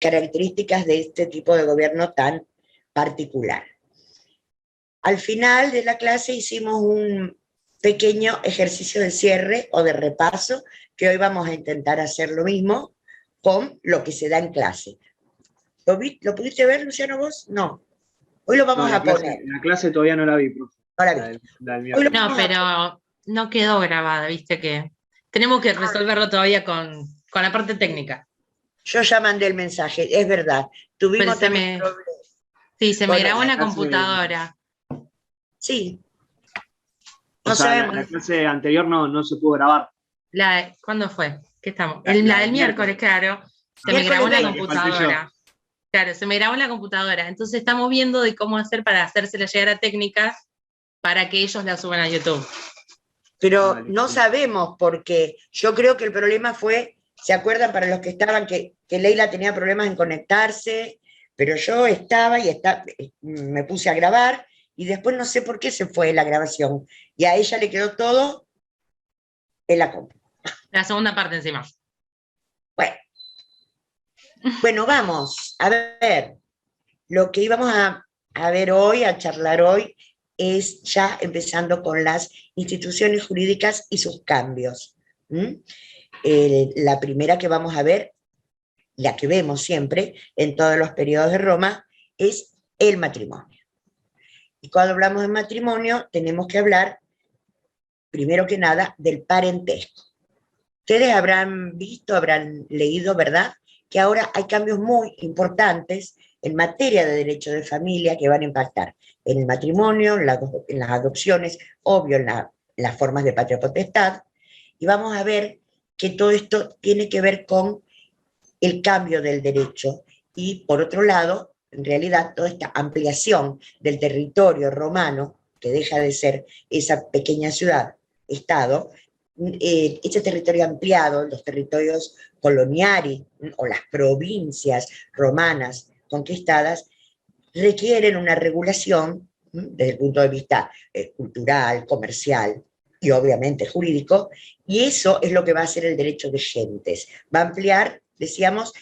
características de este tipo de gobierno tan particular. Al final de la clase hicimos un pequeño ejercicio de cierre o de repaso, que hoy vamos a intentar hacer lo mismo con lo que se da en clase. ¿Lo pudiste ver, Luciano, vos? No. Hoy lo vamos a poner. La clase todavía no la vi, profe. No, pero no quedó grabada, viste que tenemos que resolverlo todavía con la parte técnica. Yo ya mandé el mensaje, es verdad. Tuvimos también problemas. Sí, se me grabó en la computadora. Sí. No sabemos. La clase anterior no se pudo grabar. ¿Cuándo fue? ¿Qué estamos? La del miércoles, claro. Se me grabó en la computadora. Claro, se me grabó en la computadora. Entonces estamos viendo de cómo hacer para hacérsela llegar a técnicas para que ellos la suban a YouTube. Pero no sabemos, porque yo creo que el problema fue, ¿se acuerdan para los que estaban que Leila tenía problemas en conectarse? Pero yo estaba me puse a grabar y después no sé por qué se fue la grabación. Y a ella le quedó todo en la compu. La segunda parte encima. Bueno, vamos a ver. Lo que íbamos a ver hoy, a charlar hoy, es ya empezando con las instituciones jurídicas y sus cambios. La primera que vamos a ver, la que vemos siempre en todos los periodos de Roma, es el matrimonio. Y cuando hablamos de matrimonio, tenemos que hablar, primero que nada, del parentesco. Ustedes habrán visto, habrán leído, ¿verdad?, que ahora hay cambios muy importantes en materia de derecho de familia que van a impactar en el matrimonio, en las adopciones, obvio, en las formas de patria potestad, y vamos a ver que todo esto tiene que ver con el cambio del derecho y, por otro lado, en realidad, toda esta ampliación del territorio romano, que deja de ser esa pequeña ciudad, estado, este territorio ampliado, los territorios coloniari o las provincias romanas conquistadas, requieren una regulación desde el punto de vista cultural, comercial y obviamente jurídico, y eso es lo que va a hacer el derecho de gentes. Va a ampliar, decíamos,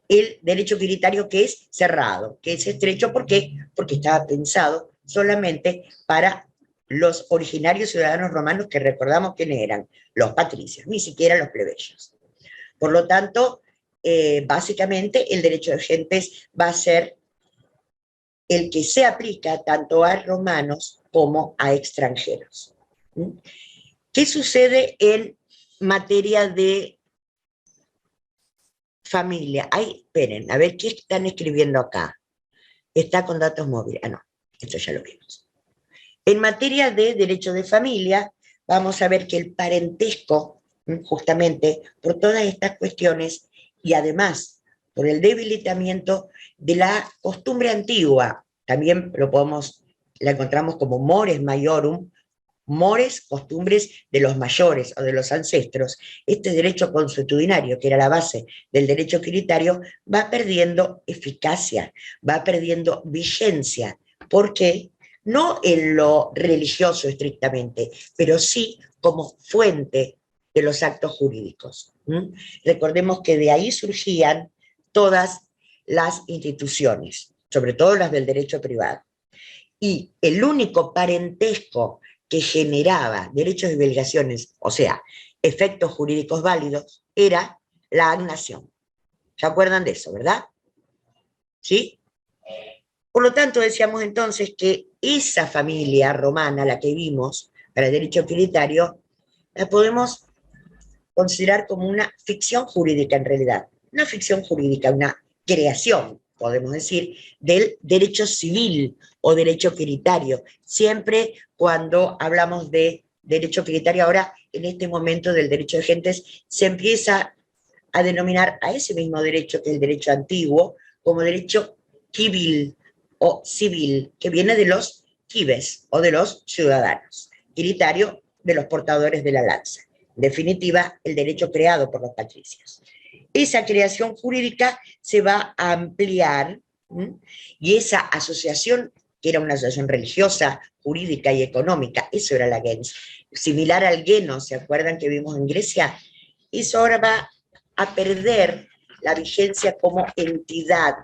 el derecho quiritario, que es cerrado, que es estrecho. ¿Por qué? Porque estaba pensado solamente para los originarios ciudadanos romanos, que recordamos quiénes eran, los patricios, ni siquiera los plebeyos. Por lo tanto, básicamente el derecho de gentes va a ser el que se aplica tanto a romanos como a extranjeros. ¿Qué sucede en materia de familia? Ay, esperen, a ver, ¿qué están escribiendo acá? Está con datos móviles. Ah, no, esto ya lo vimos. En materia de derecho de familia, vamos a ver que el parentesco, justamente por todas estas cuestiones, y además por el debilitamiento de la costumbre antigua, también la encontramos como mores maiorum, mores, costumbres de los mayores o de los ancestros. Este derecho consuetudinario, que era la base del derecho quiritario, va perdiendo eficacia, va perdiendo vigencia. ¿Por qué? No en lo religioso estrictamente, pero sí como fuente de los actos jurídicos. Recordemos que de ahí surgían todas las instituciones, sobre todo las del derecho privado. Y el único parentesco que generaba derechos y obligaciones, o sea, efectos jurídicos válidos, era la agnación. ¿Se acuerdan de eso, verdad? ¿Sí? Por lo tanto, decíamos entonces que esa familia romana, la que vimos para el derecho quiritario, la podemos considerar como una ficción jurídica en realidad. Una ficción jurídica, una creación, podemos decir, del derecho civil o derecho quiritario. Siempre cuando hablamos de derecho quiritario, ahora en este momento del derecho de gentes, se empieza a denominar a ese mismo derecho, que es el derecho antiguo, como derecho civil o civil, que viene de los cives o de los ciudadanos, quiritario de los portadores de la lanza. En definitiva, el derecho creado por los patricios. Esa creación jurídica se va a ampliar, y esa asociación, que era una asociación religiosa, jurídica y económica, eso era la gens, similar al genos, ¿se acuerdan que vimos en Grecia? Eso ahora va a perder la vigencia como entidad,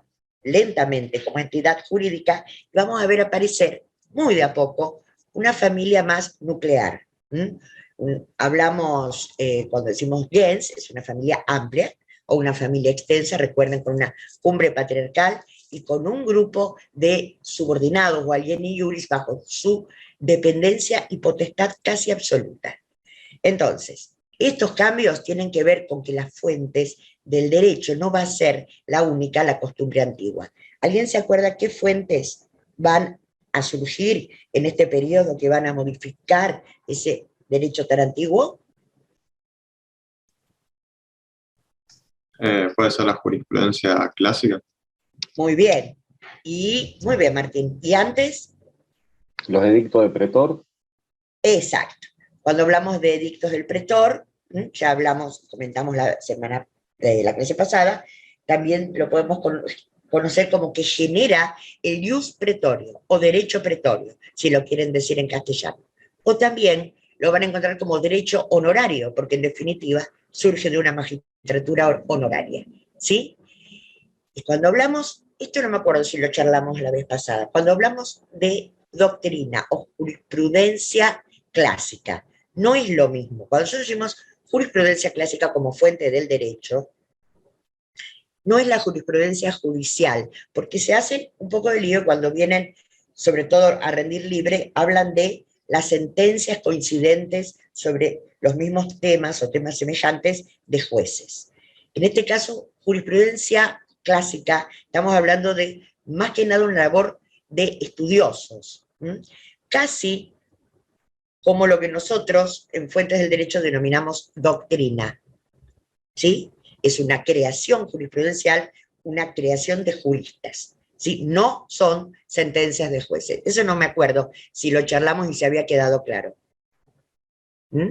lentamente como entidad jurídica, vamos a ver aparecer muy de a poco una familia más nuclear. Hablamos, cuando decimos gens, es una familia amplia o una familia extensa, recuerden, con una cumbre patriarcal y con un grupo de subordinados o alieni iuris bajo su dependencia y potestad casi absoluta. Entonces, estos cambios tienen que ver con que las fuentes del derecho no va a ser la única, la costumbre antigua. ¿Alguien se acuerda qué fuentes van a surgir en este periodo que van a modificar ese derecho tan antiguo? Puede ser la jurisprudencia clásica. Muy bien. Y muy bien, Martín. ¿Y antes? Los edictos de pretor. Exacto. Cuando hablamos de edictos del pretor, ya hablamos, comentamos la clase pasada, también lo podemos conocer como que genera el ius pretorio o derecho pretorio, si lo quieren decir en castellano. O también lo van a encontrar como derecho honorario, porque en definitiva surge de una magistratura honoraria, ¿sí? Y cuando hablamos, esto no me acuerdo si lo charlamos la vez pasada, cuando hablamos de doctrina o jurisprudencia clásica, no es lo mismo. Cuando nosotros decimos jurisprudencia clásica como fuente del derecho, no es la jurisprudencia judicial, porque se hace un poco de lío cuando vienen, sobre todo a rendir libre, hablan de las sentencias coincidentes sobre los mismos temas o temas semejantes de jueces. En este caso, jurisprudencia clásica, estamos hablando de más que nada una labor de estudiosos, casi como lo que nosotros en Fuentes del Derecho denominamos doctrina, ¿sí? Es una creación jurisprudencial, una creación de juristas, ¿sí? No son sentencias de jueces. Eso no me acuerdo si lo charlamos y se había quedado claro,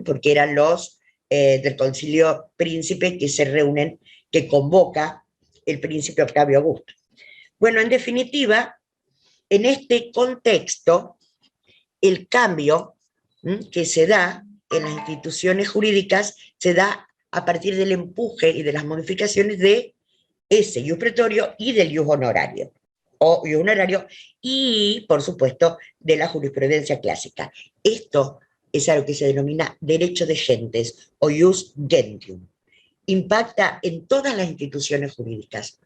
porque eran los del Concilio Príncipe que se reúnen, que convoca el príncipe Octavio Augusto. Bueno, en definitiva, en este contexto, el cambio que se da en las instituciones jurídicas se da a partir del empuje y de las modificaciones de ese ius pretorio y del ius honorario, y, por supuesto, de la jurisprudencia clásica. Esto es algo que se denomina derecho de gentes o ius gentium. Impacta en todas las instituciones jurídicas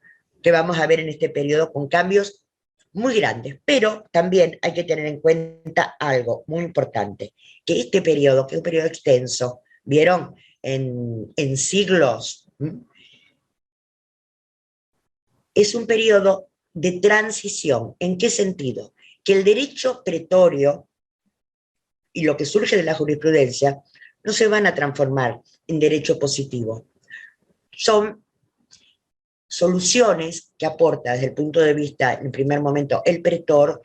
que vamos a ver en este periodo con cambios muy grandes, pero también hay que tener en cuenta algo muy importante, que este periodo, que es un periodo extenso, ¿vieron? En siglos, es un periodo de transición. ¿En qué sentido? Que el derecho pretorio y lo que surge de la jurisprudencia no se van a transformar en derecho positivo. Son soluciones que aporta desde el punto de vista, en el primer momento, el pretor,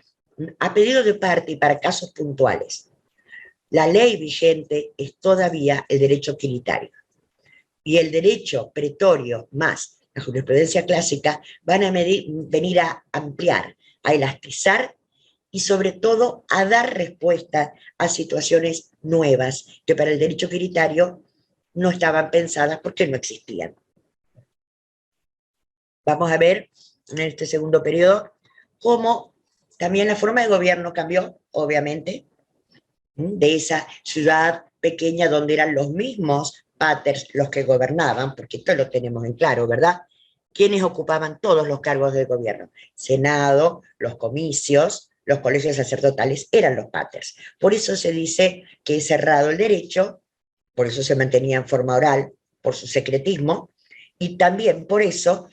a pedido de parte y para casos puntuales. La ley vigente es todavía el derecho quiritario. Y el derecho pretorio más la jurisprudencia clásica van a venir a ampliar, a elastizar y sobre todo a dar respuesta a situaciones nuevas que para el derecho quiritario no estaban pensadas porque no existían. Vamos a ver en este segundo periodo cómo también la forma de gobierno cambió, obviamente, de esa ciudad pequeña donde eran los mismos paters los que gobernaban, porque esto lo tenemos en claro, ¿verdad? ¿Quiénes ocupaban todos los cargos del gobierno? Senado, los comicios, los colegios sacerdotales, eran los paters. Por eso se dice que es cerrado el derecho, por eso se mantenía en forma oral, por su secretismo, y también por eso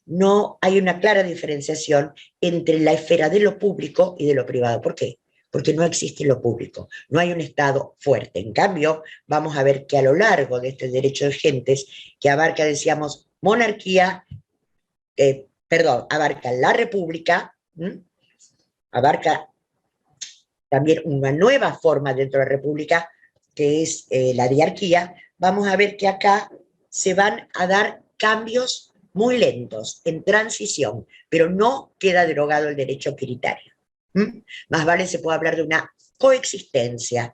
no hay una clara diferenciación entre la esfera de lo público y de lo privado. ¿Por qué? Porque no existe lo público, no hay un Estado fuerte. En cambio, vamos a ver que a lo largo de este derecho de gentes, que abarca, decíamos, monarquía, abarca la república, abarca también una nueva forma dentro de la república, que es la diarquía, vamos a ver que acá se van a dar cambios muy lentos, en transición, pero no queda derogado el derecho quiritario. Más vale se puede hablar de una coexistencia.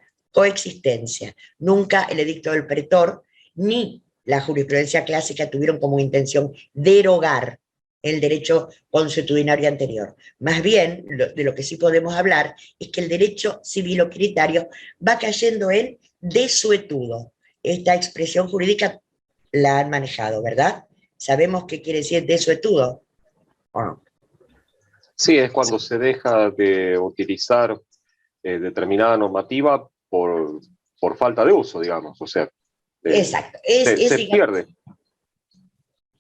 Nunca el edicto del pretor, ni la jurisprudencia clásica tuvieron como intención derogar el derecho consuetudinario anterior. Más bien, de lo que sí podemos hablar es que el derecho civil utilitario va cayendo en desuetudo. Esta expresión jurídica la han manejado, ¿verdad? ¿Sabemos qué quiere decir desuetudo? ¿O no? Sí, es cuando se deja de utilizar determinada normativa por falta de uso, digamos. O sea, exacto. Se pierde.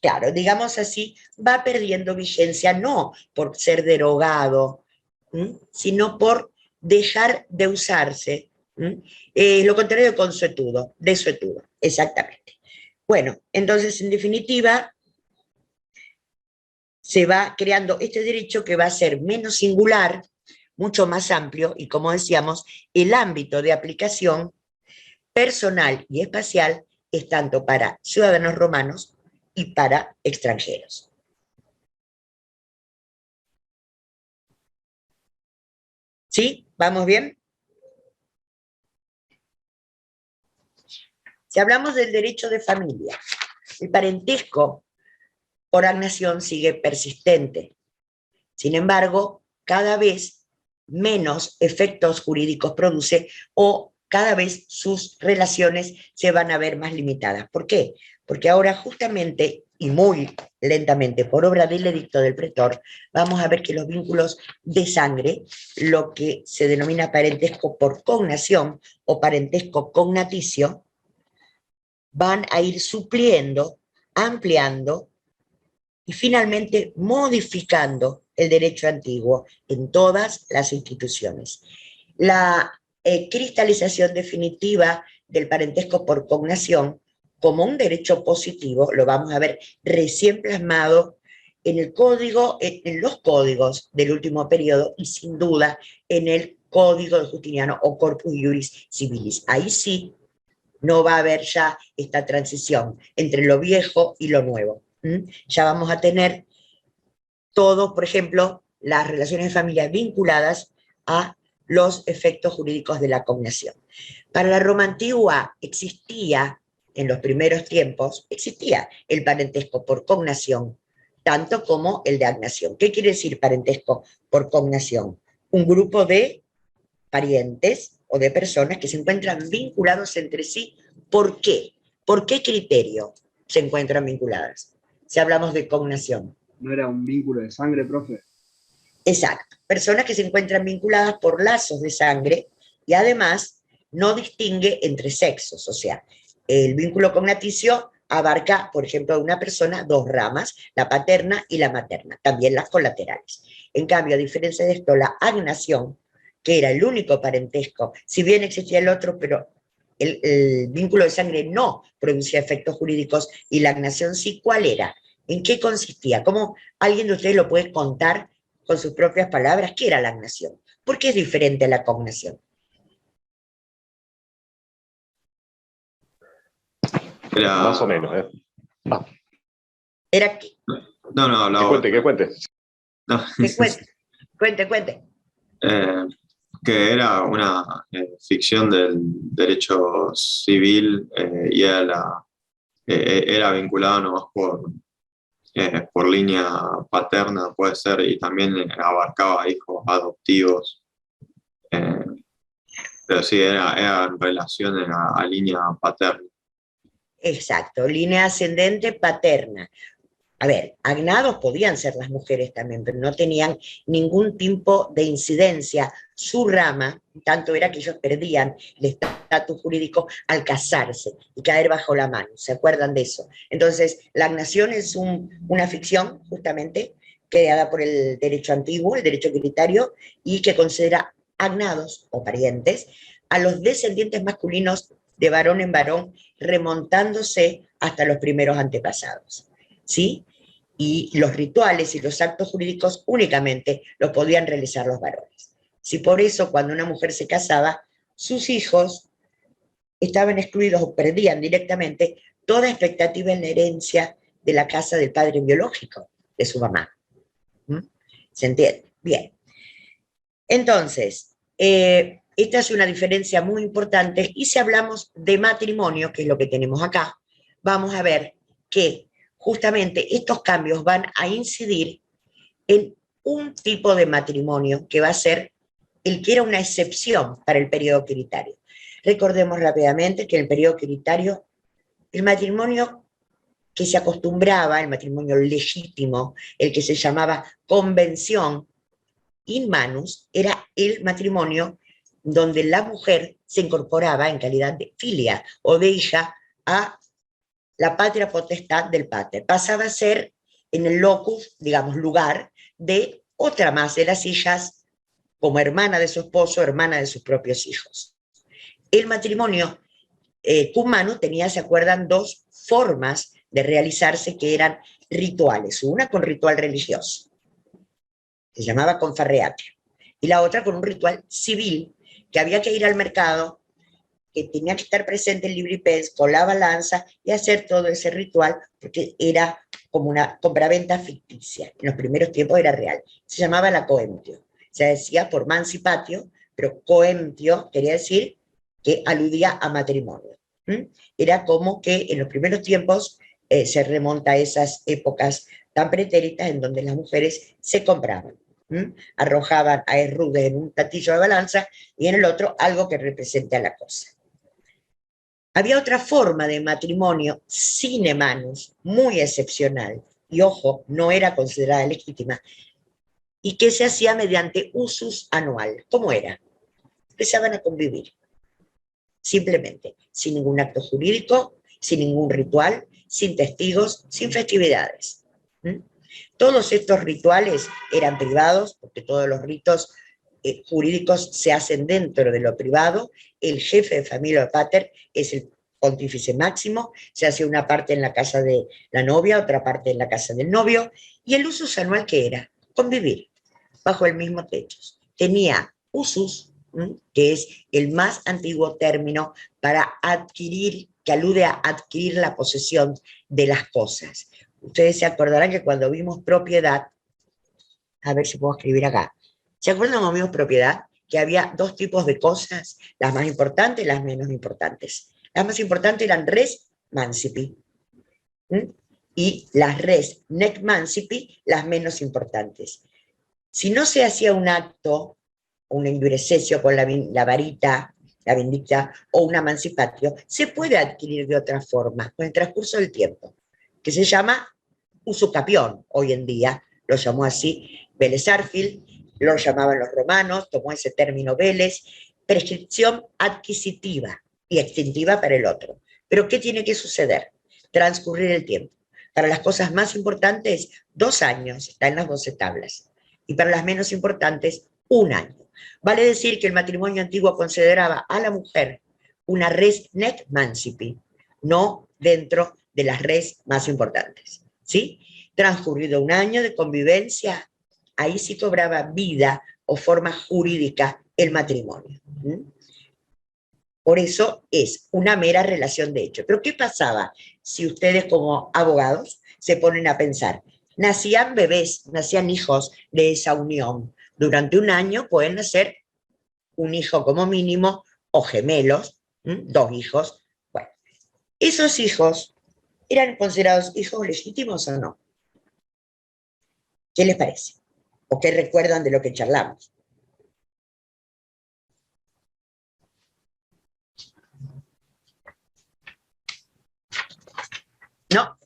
Claro, digamos así, va perdiendo vigencia no por ser derogado, sino por dejar de usarse. Lo contrario de consuetudo, desuetudo, exactamente. Bueno, entonces, en definitiva, se va creando este derecho que va a ser menos singular, mucho más amplio, y como decíamos, el ámbito de aplicación personal y espacial es tanto para ciudadanos romanos y para extranjeros. ¿Sí? ¿Vamos bien? Si hablamos del derecho de familia, el parentesco por agnación sigue persistente. Sin embargo, cada vez menos efectos jurídicos produce o cada vez sus relaciones se van a ver más limitadas. ¿Por qué? Porque ahora justamente y muy lentamente por obra del edicto del pretor, vamos a ver que los vínculos de sangre, lo que se denomina parentesco por cognación o parentesco cognaticio, van a ir supliendo, ampliando y finalmente modificando el derecho antiguo en todas las instituciones. La cristalización definitiva del parentesco por cognación como un derecho positivo, lo vamos a ver recién plasmado en el código, en los códigos del último periodo y sin duda en el Código de Justiniano o Corpus Iuris Civilis. Ahí sí no va a haber ya esta transición entre lo viejo y lo nuevo. Ya vamos a tener todo, por ejemplo, las relaciones de familia vinculadas a los efectos jurídicos de la cognación. Para la Roma antigua existía, en los primeros tiempos, existía el parentesco por cognación, tanto como el de agnación. ¿Qué quiere decir parentesco por cognación? Un grupo de parientes o de personas que se encuentran vinculados entre sí. ¿Por qué? ¿Por qué criterio se encuentran vinculadas? Si hablamos de cognación. ¿No era un vínculo de sangre, profe? Exacto. Personas que se encuentran vinculadas por lazos de sangre y además no distingue entre sexos. O sea, el vínculo cognaticio abarca, por ejemplo, de una persona dos ramas, la paterna y la materna, también las colaterales. En cambio, a diferencia de esto, la agnación, que era el único parentesco, si bien existía el otro, pero el vínculo de sangre no producía efectos jurídicos y la agnación sí, ¿cuál era? ¿En qué consistía? ¿Cómo alguien de ustedes lo puede contar con sus propias palabras? ¿Qué era la agnación? ¿Por qué es diferente a la cognación? Era... Más o menos, ¿eh? Ah. ¿Era qué? No, hablaba. Que cuente. No. Cuente. Que era una ficción del derecho civil y era vinculado nomás por línea paterna, puede ser, y también abarcaba hijos adoptivos. Pero sí, era en relación a línea paterna. Exacto, línea ascendente paterna. A ver, agnados podían ser las mujeres también, pero no tenían ningún tipo de incidencia. Su rama, tanto era que ellos perdían el estatus jurídico al casarse y caer bajo la mano. ¿Se acuerdan de eso? Entonces, la agnación es una ficción, justamente, creada por el derecho antiguo, el derecho hereditario, y que considera agnados o parientes a los descendientes masculinos de varón en varón, remontándose hasta los primeros antepasados. ¿Sí? Y los rituales y los actos jurídicos únicamente los podían realizar los varones. Si por eso cuando una mujer se casaba, sus hijos estaban excluidos o perdían directamente toda expectativa en la herencia de la casa del padre biológico de su mamá. ¿Se entiende? Bien. Entonces, esta es una diferencia muy importante y si hablamos de matrimonio, que es lo que tenemos acá, vamos a ver que justamente estos cambios van a incidir en un tipo de matrimonio que va a ser el que era una excepción para el periodo quiritario. Recordemos rápidamente que en el periodo quiritario, el matrimonio que se acostumbraba, el matrimonio legítimo, el que se llamaba convención in manus, era el matrimonio donde la mujer se incorporaba en calidad de filia o de hija a la patria potestad del pater. Pasaba a ser en el locus, digamos, lugar de otra más de las hijas, como hermana de su esposo, hermana de sus propios hijos. El matrimonio cum manus tenía, ¿se acuerdan?, dos formas de realizarse que eran rituales. Una con ritual religioso, se llamaba confarreatio, y la otra con un ritual civil, que había que ir al mercado, que tenía que estar presente el libripens con la balanza y hacer todo ese ritual, porque era como una compraventa ficticia. En los primeros tiempos era real. Se llamaba la coemptio. Se decía por mancipatio, pero coemptio quería decir que aludía a matrimonio. Era como que en los primeros tiempos se remonta a esas épocas tan pretéritas en donde las mujeres se compraban. Arrojaban a Herrudes en un platillo de balanza y en el otro algo que represente a la cosa. Había otra forma de matrimonio sine manus, muy excepcional, y ojo, no era considerada legítima, y que se hacía mediante usus anual. ¿Cómo era? Empezaban a convivir, simplemente, sin ningún acto jurídico, sin ningún ritual, sin testigos, sin festividades. Todos estos rituales eran privados, porque todos los ritos jurídicos se hacen dentro de lo privado. El jefe de familia o pater es el pontífice máximo, se hace una parte en la casa de la novia, otra parte en la casa del novio, y el usus anual, ¿qué era? Convivir bajo el mismo techo. Tenía usus, que es el más antiguo término para adquirir, que alude a adquirir la posesión de las cosas. Ustedes se acordarán que cuando vimos propiedad, a ver si puedo escribir acá, ¿se acuerdan cuando vimos propiedad? Que había dos tipos de cosas, las más importantes y las menos importantes. Las más importantes eran res mancipi, y las res nec mancipi, las menos importantes. Si no se hacía un acto, un endurececio con la varita, la vindicta, o un emancipatio, se puede adquirir de otra forma, con el transcurso del tiempo, que se llama usucapión, hoy en día, lo llamó así Vélez Arfield, lo llamaban los romanos, tomó ese término Vélez, prescripción adquisitiva y extintiva para el otro. Pero ¿qué tiene que suceder? Transcurrir el tiempo. Para las cosas más importantes, 2 años, está en las 12 tablas, y para las menos importantes, 1 año. Vale decir que el matrimonio antiguo consideraba a la mujer una res nec mancipi, no dentro de las res más importantes, ¿sí? Transcurrido 1 año de convivencia, ahí sí cobraba vida o forma jurídica el matrimonio. Por eso es una mera relación de hecho. Pero ¿qué pasaba si ustedes como abogados se ponen a pensar? Nacían bebés, nacían hijos de esa unión. Durante 1 año pueden nacer un hijo como mínimo o gemelos, 2 hijos. Bueno, ¿esos hijos eran considerados hijos legítimos o no? ¿Qué les parece? ¿O qué recuerdan de lo que charlamos? No,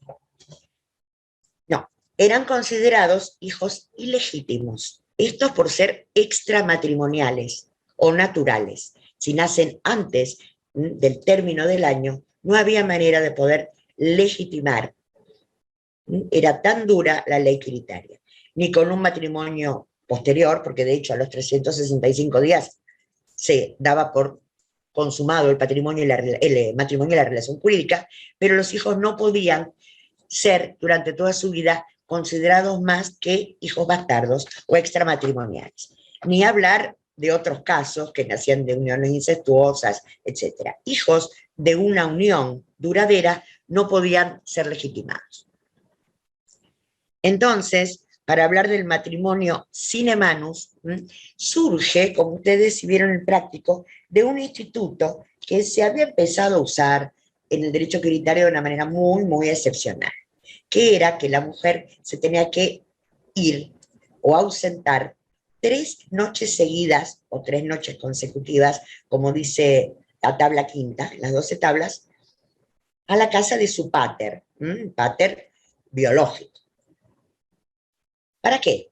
no, eran considerados hijos ilegítimos. Estos por ser extramatrimoniales o naturales. Si nacen antes del término del año, no había manera de poder legitimar. Era tan dura la ley quiritaria. Ni con un matrimonio posterior, porque de hecho a los 365 días se daba por consumado el matrimonio y la relación jurídica, pero los hijos no podían ser durante toda su vida considerados más que hijos bastardos o extramatrimoniales. Ni hablar de otros casos que nacían de uniones incestuosas, etc. Hijos de una unión duradera no podían ser legitimados. Entonces, para hablar del matrimonio sine manus, surge, como ustedes si vieron en práctico, de un instituto que se había empezado a usar en el derecho comunitario de una manera muy, muy excepcional, que era que la mujer se tenía que ir o ausentar 3 noches seguidas o 3 noches consecutivas, como dice la tabla quinta, las 12 tablas, a la casa de su pater, pater biológico. ¿Para qué?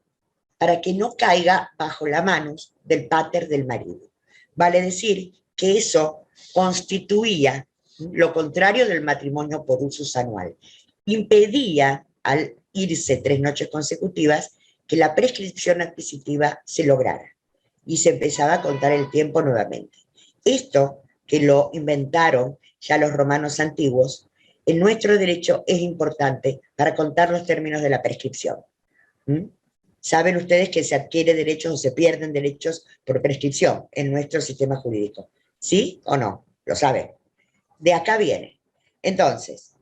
Para que no caiga bajo las manos del pater del marido. Vale decir que eso constituía lo contrario del matrimonio por usus anual. Impedía, al irse 3 noches consecutivas, que la prescripción adquisitiva se lograra y se empezaba a contar el tiempo nuevamente. Esto, que lo inventaron ya los romanos antiguos, en nuestro derecho es importante para contar los términos de la prescripción. Saben ustedes que se adquiere derechos o se pierden derechos por prescripción en nuestro sistema jurídico. ¿Sí o no? Lo saben. De acá viene. Entonces,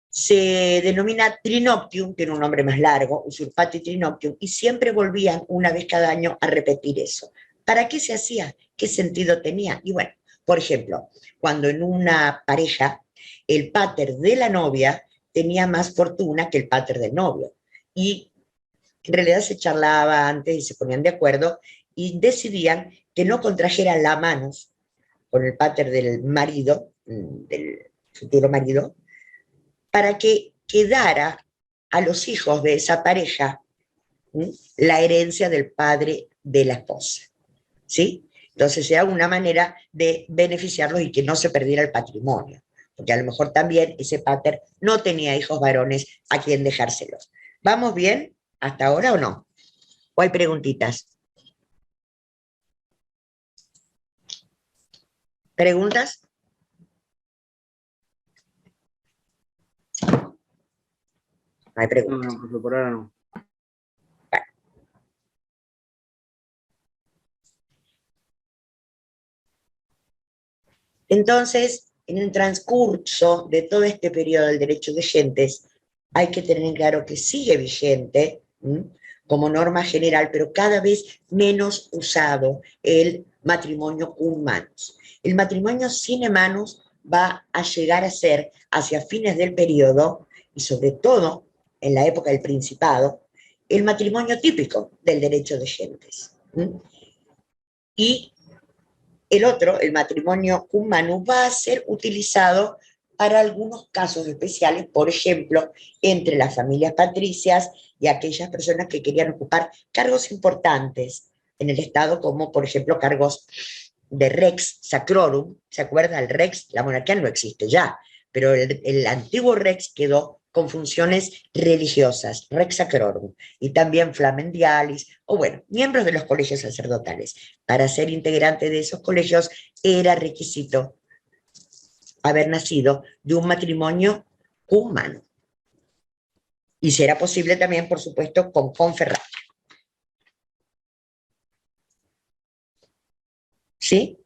se denomina trinoctium, tiene un nombre más largo, usurpatio trinoctium, y siempre volvían una vez cada año a repetir eso. ¿Para qué se hacía? ¿Qué sentido tenía? Y bueno, por ejemplo, cuando en una pareja el pater de la novia tenía más fortuna que el pater del novio, y en realidad se charlaba antes y se ponían de acuerdo y decidían que no contrajeran la manos con el pater del marido, del futuro marido, para que quedara a los hijos de esa pareja la herencia del padre de la esposa. ¿Sí? Entonces era una manera de beneficiarlos y que no se perdiera el patrimonio, porque a lo mejor también ese pater no tenía hijos varones a quien dejárselos. ¿Vamos bien hasta ahora o no? ¿O hay preguntitas? ¿Preguntas? No hay preguntas. No, por ahora no. Bueno. Entonces, en el transcurso de todo este periodo del derecho de gentes, hay que tener claro que sigue vigente como norma general, pero cada vez menos usado el matrimonio cum manus. El matrimonio sine manus va a llegar a ser, hacia fines del periodo, y sobre todo en la época del Principado, el matrimonio típico del derecho de gentes. Y el otro, el matrimonio cum manus, va a ser utilizado para algunos casos especiales, por ejemplo, entre las familias patricias y aquellas personas que querían ocupar cargos importantes en el Estado, como por ejemplo cargos de rex sacrorum. ¿Se acuerda? El rex, la monarquía no existe ya, pero el antiguo rex quedó con funciones religiosas, rex sacrorum, y también flamendialis, o bueno, miembros de los colegios sacerdotales. Para ser integrante de esos colegios era requisito haber nacido de un matrimonio humano. Y será posible también, por supuesto, con conferratio. ¿Sí?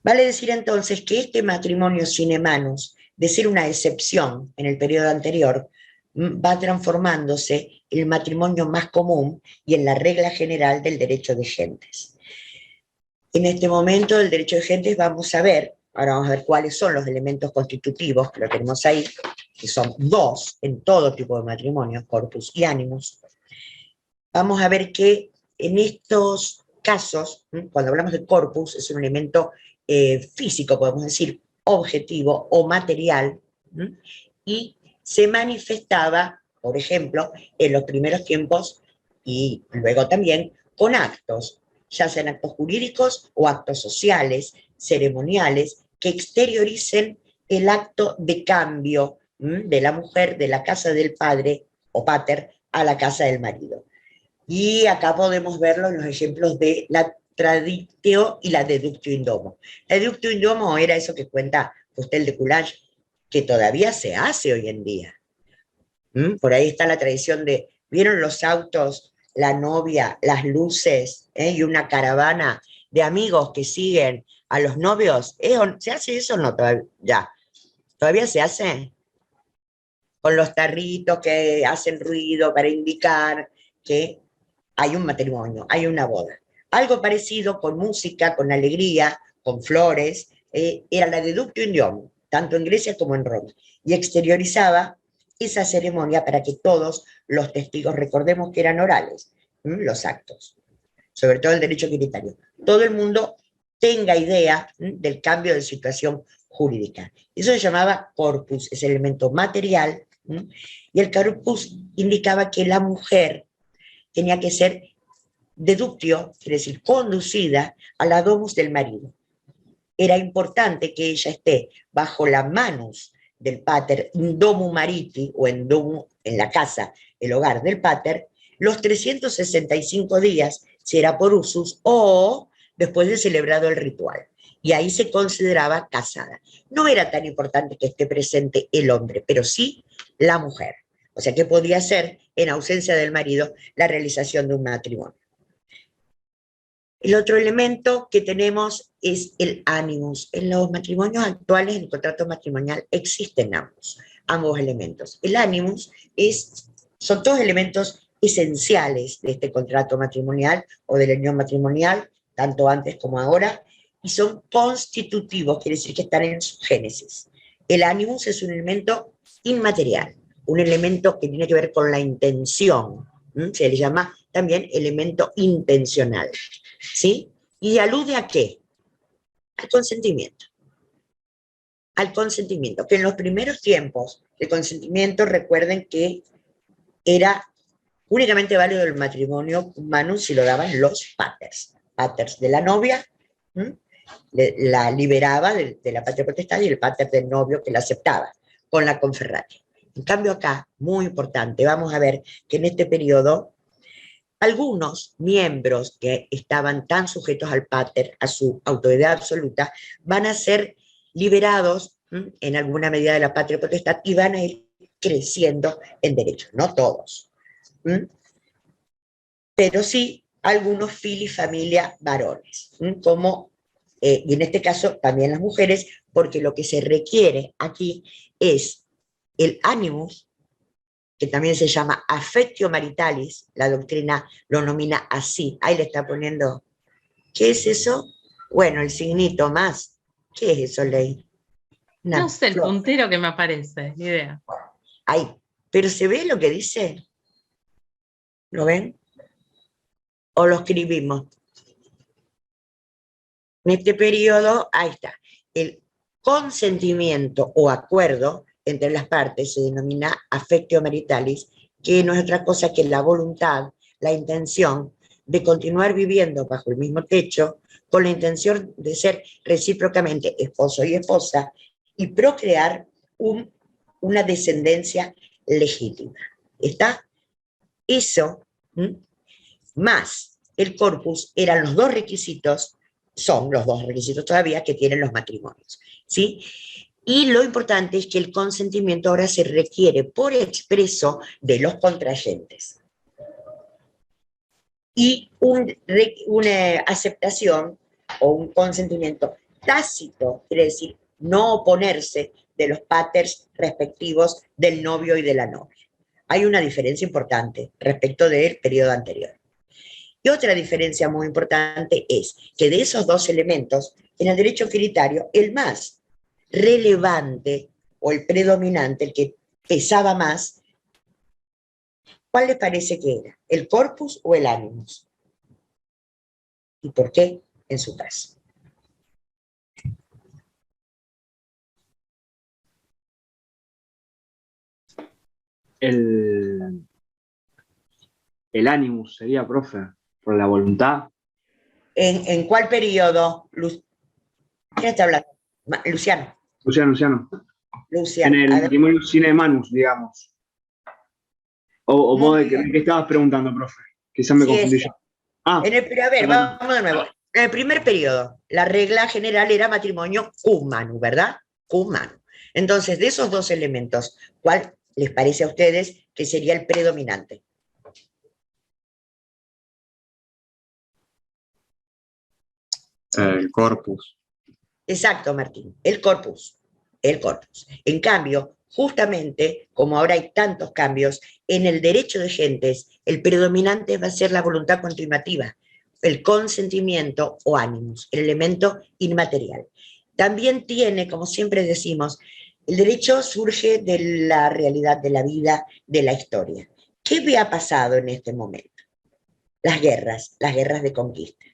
Vale decir entonces que este matrimonio sine manus, de ser una excepción en el periodo anterior, va transformándose en el matrimonio más común y en la regla general del derecho de gentes. En este momento del derecho de gentes vamos a ver, ahora vamos a ver cuáles son los elementos constitutivos, que lo tenemos ahí, que son 2 en todo tipo de matrimonio, corpus y animus. Vamos a ver que en estos casos, cuando hablamos de corpus, es un elemento físico, podemos decir, objetivo o material, y se manifestaba, por ejemplo, en los primeros tiempos y luego también con actos, ya sean actos jurídicos o actos sociales, ceremoniales, que exterioricen el acto de cambio de la mujer de la casa del padre o pater a la casa del marido. Y acá podemos verlo en los ejemplos de la traditio y la deductio in domo. La deductio in domo era eso que cuenta Fustel de Coulanges, que todavía se hace hoy en día. Por ahí está la tradición de, ¿vieron los autos, la novia, las luces y una caravana de amigos que siguen a los novios? ¿Se hace eso o no todavía? Ya. ¿Todavía se hace? Con los tarritos que hacen ruido para indicar que hay un matrimonio, hay una boda. Algo parecido con música, con alegría, con flores, era la deductio in Diomo, tanto en Grecia como en Roma, y exteriorizaba esa ceremonia para que todos los testigos, recordemos que eran orales, los actos, sobre todo el derecho quiritario, todo el mundo tenga idea del cambio de situación jurídica. Eso se llamaba corpus, ese elemento material, y el corpus indicaba que la mujer tenía que ser deductio, quiere decir conducida a la domus del marido. Era importante que ella esté bajo la manus del pater, in domu mariti, o en domu, en la casa, el hogar del pater, los 365 días, si era por usus, o después de celebrado el ritual. Y ahí se consideraba casada. No era tan importante que esté presente el hombre, pero sí la mujer. O sea que podía ser, en ausencia del marido, la realización de un matrimonio. El otro elemento que tenemos es el animus. En los matrimonios actuales, en el contrato matrimonial, existen ambos elementos. El animus son todos elementos esenciales de este contrato matrimonial o de la unión matrimonial, tanto antes como ahora, y son constitutivos, quiere decir que están en su génesis. El animus es un elemento inmaterial, un elemento que tiene que ver con la intención, se le llama también elemento intencional, ¿sí? ¿Y alude a qué? Al consentimiento. Al consentimiento, que en los primeros tiempos el consentimiento, recuerden que era únicamente válido el matrimonio humano si lo daban los paters de la novia, la liberaba de la patria potestad, y el pater del novio que la aceptaba con la conferraria. En cambio acá, muy importante, vamos a ver que en este periodo algunos miembros que estaban tan sujetos al pater, a su autoridad absoluta, van a ser liberados en alguna medida de la patria potestad y van a ir creciendo en derechos, no todos, pero sí algunos fili familia varones, como, y en este caso también las mujeres, porque lo que se requiere aquí es el animus, que también se llama affectio maritalis, la doctrina lo nomina así, ahí le está poniendo, ¿qué es eso? Bueno, el signito más, ¿qué es eso, Ley? No sé, el puntero que me aparece, ni idea. Ahí, pero ¿se ve lo que dice? ¿Lo ven? ¿O lo escribimos? En este periodo, ahí está, el consentimiento o acuerdo entre las partes se denomina affectio maritalis, que no es otra cosa que la voluntad, la intención de continuar viviendo bajo el mismo techo, con la intención de ser recíprocamente esposo y esposa y procrear una descendencia legítima. ¿Está? Eso, más el corpus, eran los dos requisitos, son los dos requisitos todavía que tienen los matrimonios, ¿sí? Y lo importante es que el consentimiento ahora se requiere por expreso de los contrayentes. Y una aceptación o un consentimiento tácito, quiere decir no oponerse de los paters respectivos del novio y de la novia. Hay una diferencia importante respecto del periodo anterior. Y otra diferencia muy importante es que de esos dos elementos, en el derecho quiritario, el más relevante o el predominante, el que pesaba más, ¿cuál les parece que era? ¿El corpus o el animus? ¿Y por qué? En su caso. El animus sería, profe, por la voluntad. ¿En cuál periodo? ¿Quién está hablando? Luciano. Luciano. Luciano. En el matrimonio sine manus, digamos. O vos de qué estabas preguntando, profe. Quizás me confundí yo. A ver, vamos de nuevo. En el primer periodo, la regla general era matrimonio cum manu, ¿verdad? Cum manu. Entonces, de esos dos elementos, ¿cuál les parece a ustedes que sería el predominante? El corpus. Exacto, Martín, el corpus. En cambio, justamente, como ahora hay tantos cambios, en el derecho de gentes, el predominante va a ser la voluntad continuativa, el consentimiento o animus, el elemento inmaterial. También tiene, como siempre decimos, el derecho surge de la realidad de la vida, de la historia. ¿Qué había pasado en este momento? Las guerras de conquista.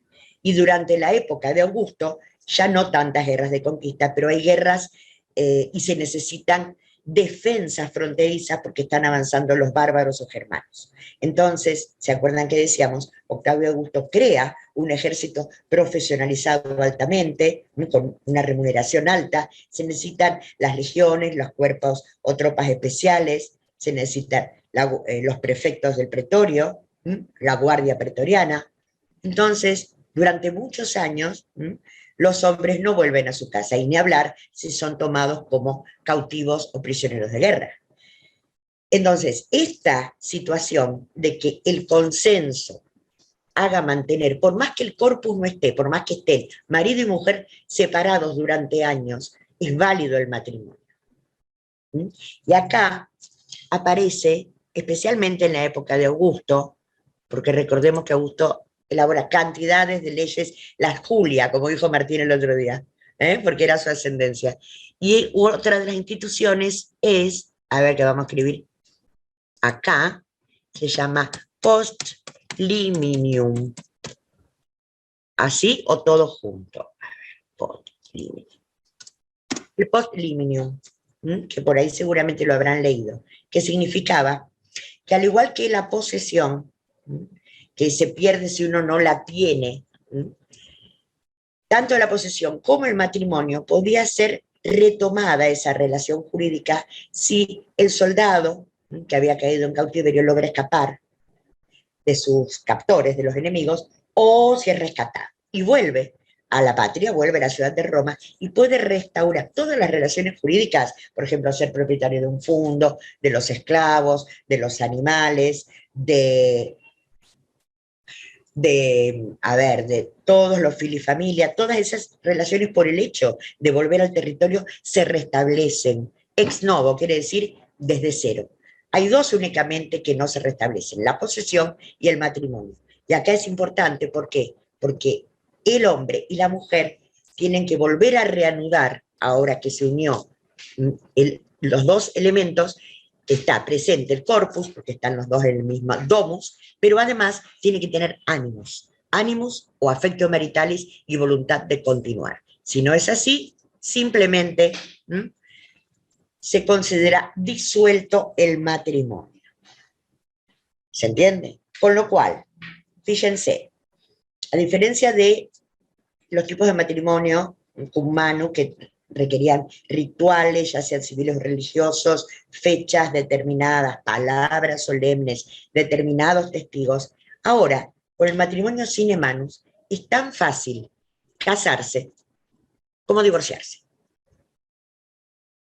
Y durante la época de Augusto, ya no tantas guerras de conquista, pero hay guerras y se necesitan defensas fronterizas porque están avanzando los bárbaros o germanos. Entonces, ¿se acuerdan que decíamos? Octavio Augusto crea un ejército profesionalizado altamente, con una remuneración alta, se necesitan las legiones, los cuerpos o tropas especiales, se necesitan los prefectos del pretorio, la guardia pretoriana. Entonces, durante muchos años, los hombres no vuelven a su casa, y ni hablar si son tomados como cautivos o prisioneros de guerra. Entonces, esta situación de que el consenso haga mantener, por más que el corpus no esté, por más que estén marido y mujer separados durante años, es válido el matrimonio. Y acá aparece, especialmente en la época de Augusto, porque recordemos que Augusto elabora cantidades de leyes, las Julia, como dijo Martín el otro día, porque era su ascendencia. Y otra de las instituciones es, a ver, que vamos a escribir acá, se llama postliminium. ¿Así o todo junto? A ver, postliminium. El postliminium, que por ahí seguramente lo habrán leído, que significaba que al igual que la posesión, que se pierde si uno no la tiene, tanto la posesión como el matrimonio podía ser retomada esa relación jurídica si el soldado que había caído en cautiverio logra escapar de sus captores, de los enemigos, o si es rescatado y vuelve a la patria, vuelve a la ciudad de Roma y puede restaurar todas las relaciones jurídicas, por ejemplo, ser propietario de un fundo, de los esclavos, de los animales, de todos los filifamilia, todas esas relaciones por el hecho de volver al territorio se restablecen. Ex novo quiere decir desde cero. Hay dos únicamente que no se restablecen, la posesión y el matrimonio. Y acá es importante, ¿por qué? Porque el hombre y la mujer tienen que volver a reanudar, ahora que se unió los dos elementos, está presente el corpus, porque están los dos en el mismo domus, pero además tiene que tener ánimos o afecto maritalis y voluntad de continuar. Si no es así, simplemente se considera disuelto el matrimonio. ¿Se entiende? Con lo cual, fíjense, a diferencia de los tipos de matrimonio humano que requerían rituales, ya sean civiles o religiosos, fechas determinadas, palabras solemnes, determinados testigos. Ahora, con el matrimonio sine manus, es tan fácil casarse como divorciarse.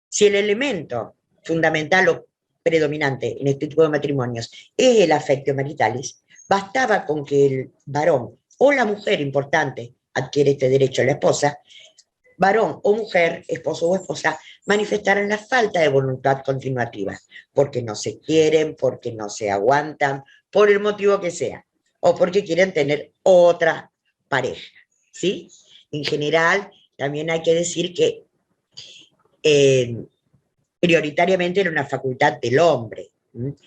Si el elemento fundamental o predominante en este tipo de matrimonios es el affectio maritalis, bastaba con que el varón o la mujer importante adquiere este derecho a la esposa, varón o mujer, esposo o esposa, manifestaran la falta de voluntad continuativa, porque no se quieren, porque no se aguantan, por el motivo que sea, o porque quieren tener otra pareja, ¿sí? En general, también hay que decir que prioritariamente era una facultad del hombre,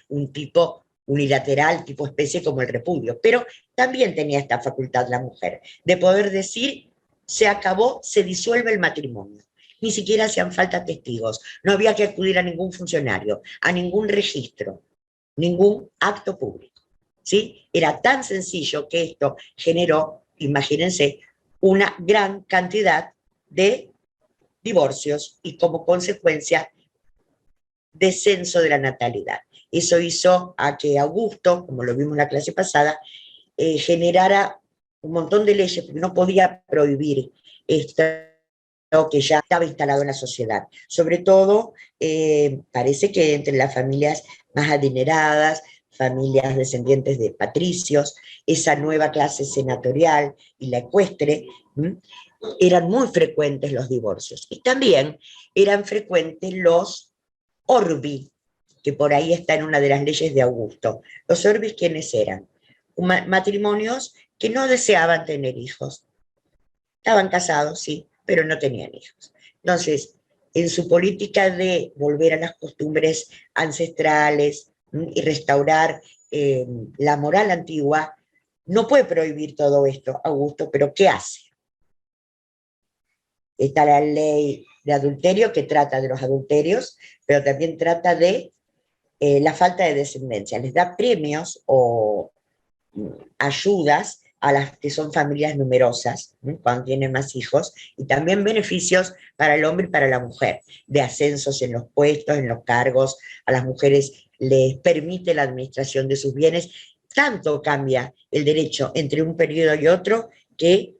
un tipo unilateral, tipo especie como el repudio, pero también tenía esta facultad la mujer, de poder decir, se acabó, se disuelve el matrimonio. Ni siquiera hacían falta testigos, no había que acudir a ningún funcionario, a ningún registro, ningún acto público, ¿sí? Era tan sencillo que esto generó, imagínense, una gran cantidad de divorcios y como consecuencia descenso de la natalidad. Eso hizo a que Augusto, como lo vimos en la clase pasada, generara un montón de leyes, porque no podía prohibir esto que ya estaba instalado en la sociedad. Sobre todo, parece que entre las familias más adineradas, familias descendientes de patricios, esa nueva clase senatorial y la ecuestre, eran muy frecuentes los divorcios. Y también eran frecuentes los orbi, que por ahí está en una de las leyes de Augusto. Los orbis, ¿quiénes eran? Matrimonios que no deseaban tener hijos. Estaban casados, sí, pero no tenían hijos. Entonces, en su política de volver a las costumbres ancestrales y restaurar la moral antigua, no puede prohibir todo esto, Augusto, pero ¿qué hace? Está la ley de adulterio que trata de los adulterios, pero también trata de la falta de descendencia. Les da premios o ayudas a las que son familias numerosas, cuando tienen más hijos, y también beneficios para el hombre y para la mujer, de ascensos en los puestos, en los cargos, a las mujeres les permite la administración de sus bienes. Tanto cambia el derecho entre un periodo y otro que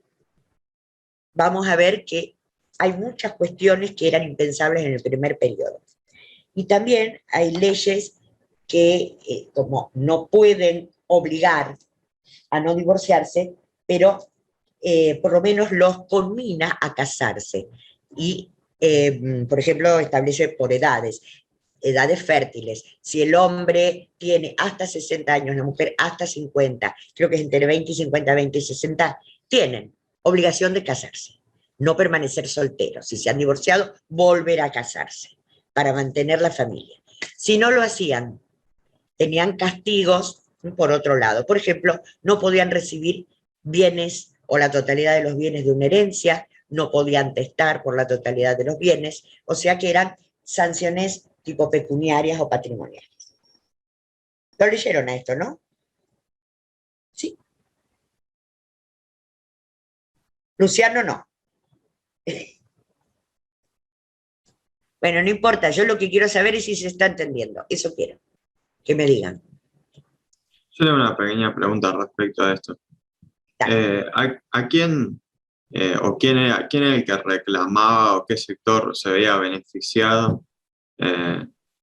vamos a ver que hay muchas cuestiones que eran impensables en el primer periodo. Y también hay leyes que como no pueden obligar a no divorciarse, pero por lo menos los conmina a casarse. Y, por ejemplo, establece por edades fértiles. Si el hombre tiene hasta 60 años, la mujer hasta 50, creo que es entre 20 y 50, 20 y 60, tienen obligación de casarse, no permanecer solteros. Si se han divorciado, volver a casarse para mantener la familia. Si no lo hacían, tenían castigos por otro lado. Por ejemplo, no podían recibir bienes o la totalidad de los bienes de una herencia, no podían testar por la totalidad de los bienes, o sea que eran sanciones tipo pecuniarias o patrimoniales. ¿Lo leyeron a esto, no? Sí. Luciano no. Bueno, no importa, yo lo que quiero saber es si se está entendiendo, eso quiero, que me digan. Yo tengo una pequeña pregunta respecto a esto. ¿A quién o quién era el que reclamaba o qué sector se veía beneficiado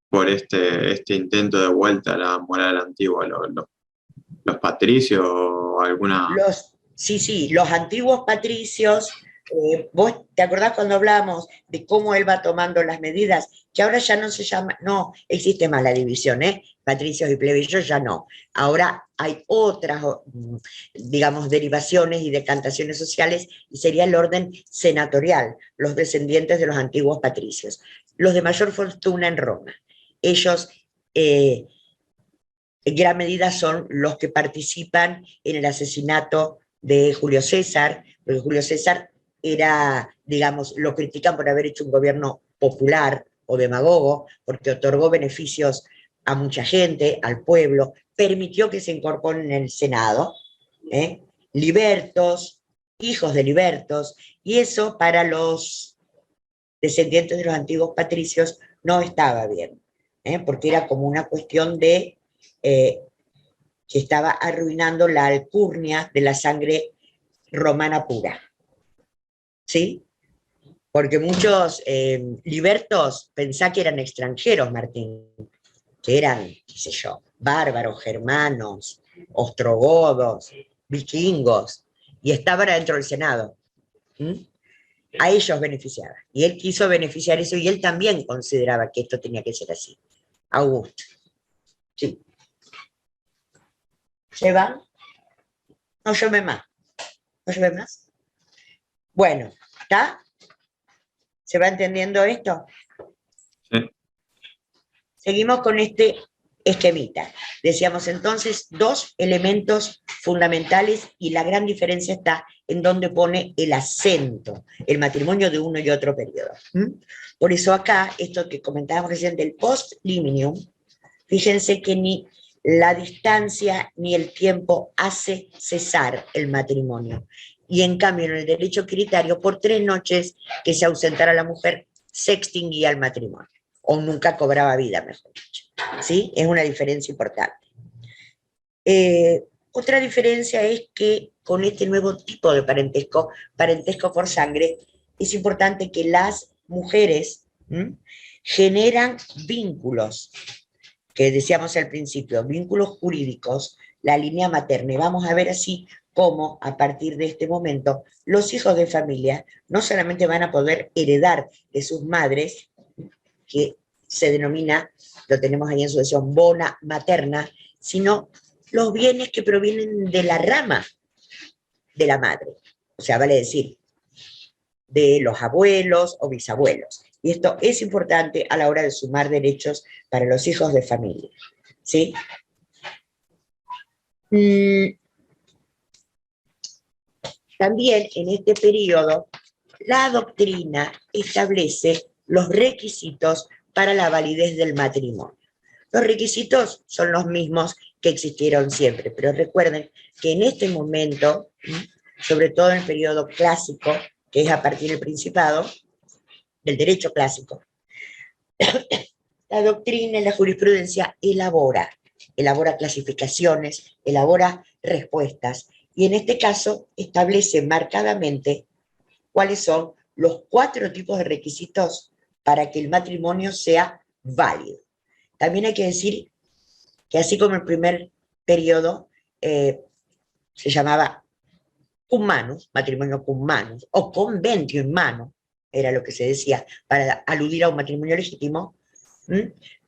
por este intento de vuelta a la moral antigua? ¿Los patricios o alguna...? Sí, los antiguos patricios. ¿Vos te acordás cuando hablábamos de cómo él va tomando las medidas? Que ahora ya no se llama, no existe más la división, patricios y plebeyos ya no. Ahora hay otras, digamos, derivaciones y decantaciones sociales, y sería el orden senatorial, los descendientes de los antiguos patricios, los de mayor fortuna en Roma. Ellos, en gran medida, son los que participan en el asesinato de Julio César, porque Julio César era, digamos, lo critican por haber hecho un gobierno popular o demagogo, porque otorgó beneficios a mucha gente, al pueblo, permitió que se incorporen en el Senado, libertos, hijos de libertos, y eso para los descendientes de los antiguos patricios no estaba bien, porque era como una cuestión de que estaba arruinando la alcurnia de la sangre romana pura. ¿Sí? Porque muchos libertos pensá que eran extranjeros, Martín, que eran, qué sé yo, bárbaros, germanos, ostrogodos, vikingos, y estaban adentro del Senado. A ellos beneficiaba. Y él quiso beneficiar eso, y él también consideraba que esto tenía que ser así. Augusto. Sí. ¿Se van? No llueve más. ¿No llueve más? Bueno, ¿está? ¿Se va entendiendo esto? Sí. Seguimos con este esquemita. Decíamos entonces 2 elementos fundamentales, y la gran diferencia está en dónde pone el acento el matrimonio de uno y otro periodo. Por eso acá, esto que comentábamos recién del post-liminium, fíjense que ni la distancia ni el tiempo hace cesar el matrimonio. Y en cambio, en el derecho trinitario, por 3 noches que se ausentara la mujer, se extinguía el matrimonio, o nunca cobraba vida, mejor dicho. ¿Sí? Es una diferencia importante. Otra diferencia es que con este nuevo tipo de parentesco por sangre, es importante que las mujeres generan vínculos, que decíamos al principio, vínculos jurídicos, la línea materna, y vamos a ver así cómo a partir de este momento los hijos de familia no solamente van a poder heredar de sus madres, que se denomina, lo tenemos ahí en su versión, bona materna, sino los bienes que provienen de la rama de la madre. O sea, vale decir, de los abuelos o bisabuelos. Y esto es importante a la hora de sumar derechos para los hijos de familia. ¿Sí? También en este periodo, la doctrina establece los requisitos para la validez del matrimonio. Los requisitos son los mismos que existieron siempre, pero recuerden que en este momento, sobre todo en el periodo clásico, que es a partir del Principado, del derecho clásico, la doctrina y la jurisprudencia elabora clasificaciones, elabora respuestas, y en este caso establece marcadamente cuáles son los 4 tipos de requisitos para que el matrimonio sea válido. También hay que decir que así como el primer periodo se llamaba cum manus, matrimonio cum manus, o conventio in mano, era lo que se decía para aludir a un matrimonio legítimo,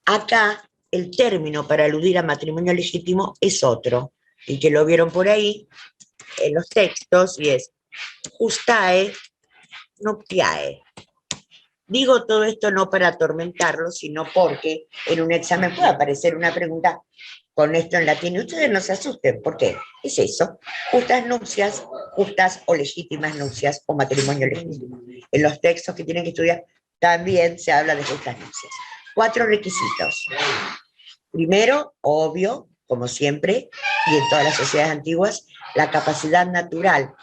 acá el término para aludir a matrimonio legítimo es otro, y que lo vieron por ahí en los textos, y es justae nuptiae. Digo todo esto no para atormentarlo, sino porque en un examen puede aparecer una pregunta con esto en latín, y ustedes no se asusten, ¿por qué? Es eso, justas nupcias, justas o legítimas nupcias, o matrimonio legítimo. En los textos que tienen que estudiar también se habla de justas nupcias. 4 requisitos. Primero, obvio, como siempre, y en todas las sociedades antiguas, la capacidad natural.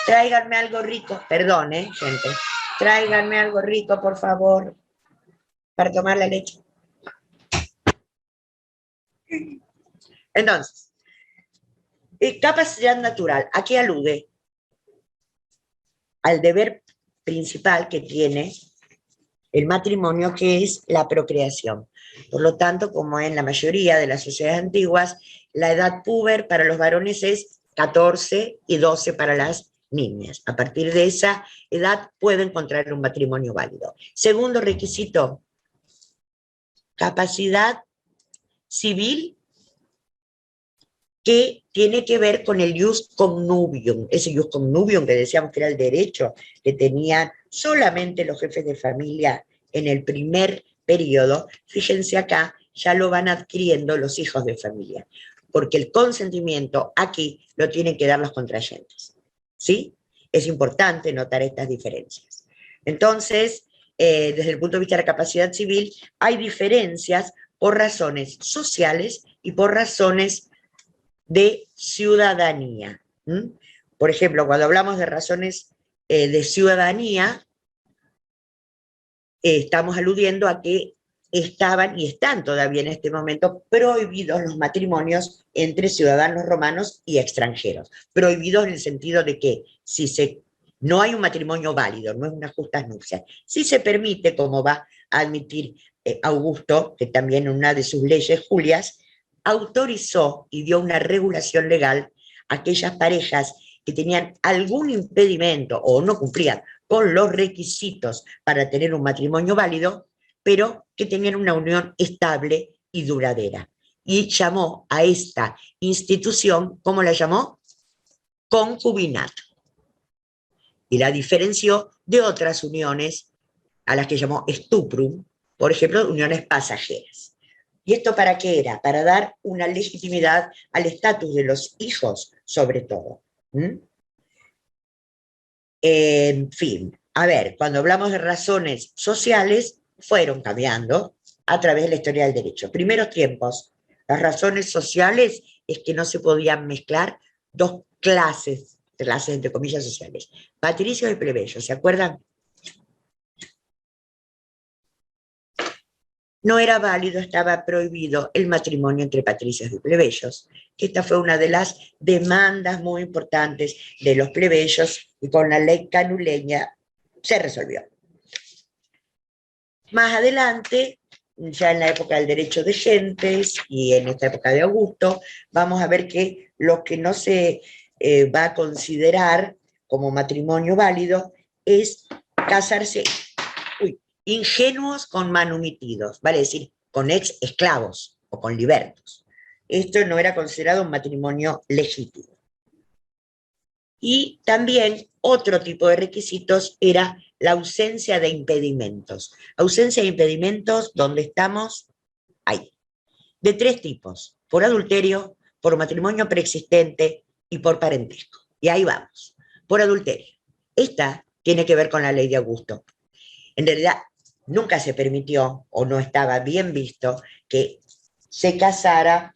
Tráiganme algo rico, perdón, gente. Tráiganme algo rico, por favor, para tomar la leche. Entonces, capacidad natural, ¿a qué alude? Al deber principal que tiene el matrimonio, que es la procreación. Por lo tanto, como en la mayoría de las sociedades antiguas, la edad puber para los varones es 14 y 12 para las niñas. A partir de esa edad pueden contraer un matrimonio válido. Segundo requisito, capacidad civil, que tiene que ver con el ius connubium, ese ius connubium que decíamos que era el derecho que tenían solamente los jefes de familia en el primer periodo. Fíjense acá, ya lo van adquiriendo los hijos de familia, porque el consentimiento aquí lo tienen que dar los contrayentes. ¿Sí? Es importante notar estas diferencias. Entonces, desde el punto de vista de la capacidad civil, hay diferencias por razones sociales y por razones de ciudadanía. Por ejemplo, cuando hablamos de razones de ciudadanía, estamos aludiendo a que estaban y están todavía en este momento prohibidos los matrimonios entre ciudadanos romanos y extranjeros. Prohibidos en el sentido de que si no hay un matrimonio válido, no es una justa nupcia. Si se permite, como va a admitir Augusto, que también en una de sus leyes, Julias, autorizó y dio una regulación legal a aquellas parejas que tenían algún impedimento o no cumplían con los requisitos para tener un matrimonio válido, pero que tenían una unión estable y duradera. Y llamó a esta institución, ¿cómo la llamó? Concubinato. Y la diferenció de otras uniones a las que llamó stuprum, por ejemplo, uniones pasajeras. ¿Y esto para qué era? Para dar una legitimidad al estatus de los hijos, sobre todo. En fin, a ver, cuando hablamos de razones sociales, fueron cambiando a través de la historia del derecho. Primeros tiempos, las razones sociales es que no se podían mezclar 2 clases entre comillas sociales, patricios y plebeyos, ¿se acuerdan? No era válido, estaba prohibido el matrimonio entre patricios y plebeyos. Esta fue una de las demandas muy importantes de los plebeyos, y con la ley canuleña se resolvió. Más adelante, ya en la época del derecho de gentes y en esta época de Augusto, vamos a ver que lo que no se va a considerar como matrimonio válido es casarse ingenuos con manumitidos, vale decir, con ex esclavos o con libertos. Esto no era considerado un matrimonio legítimo. Y también otro tipo de requisitos era la ausencia de impedimentos. Ausencia de impedimentos, ¿dónde estamos? Ahí. De 3 tipos: por adulterio, por matrimonio preexistente y por parentesco. Y ahí vamos. Por adulterio. Esta tiene que ver con la ley de Augusto. En realidad, nunca se permitió o no estaba bien visto que se casara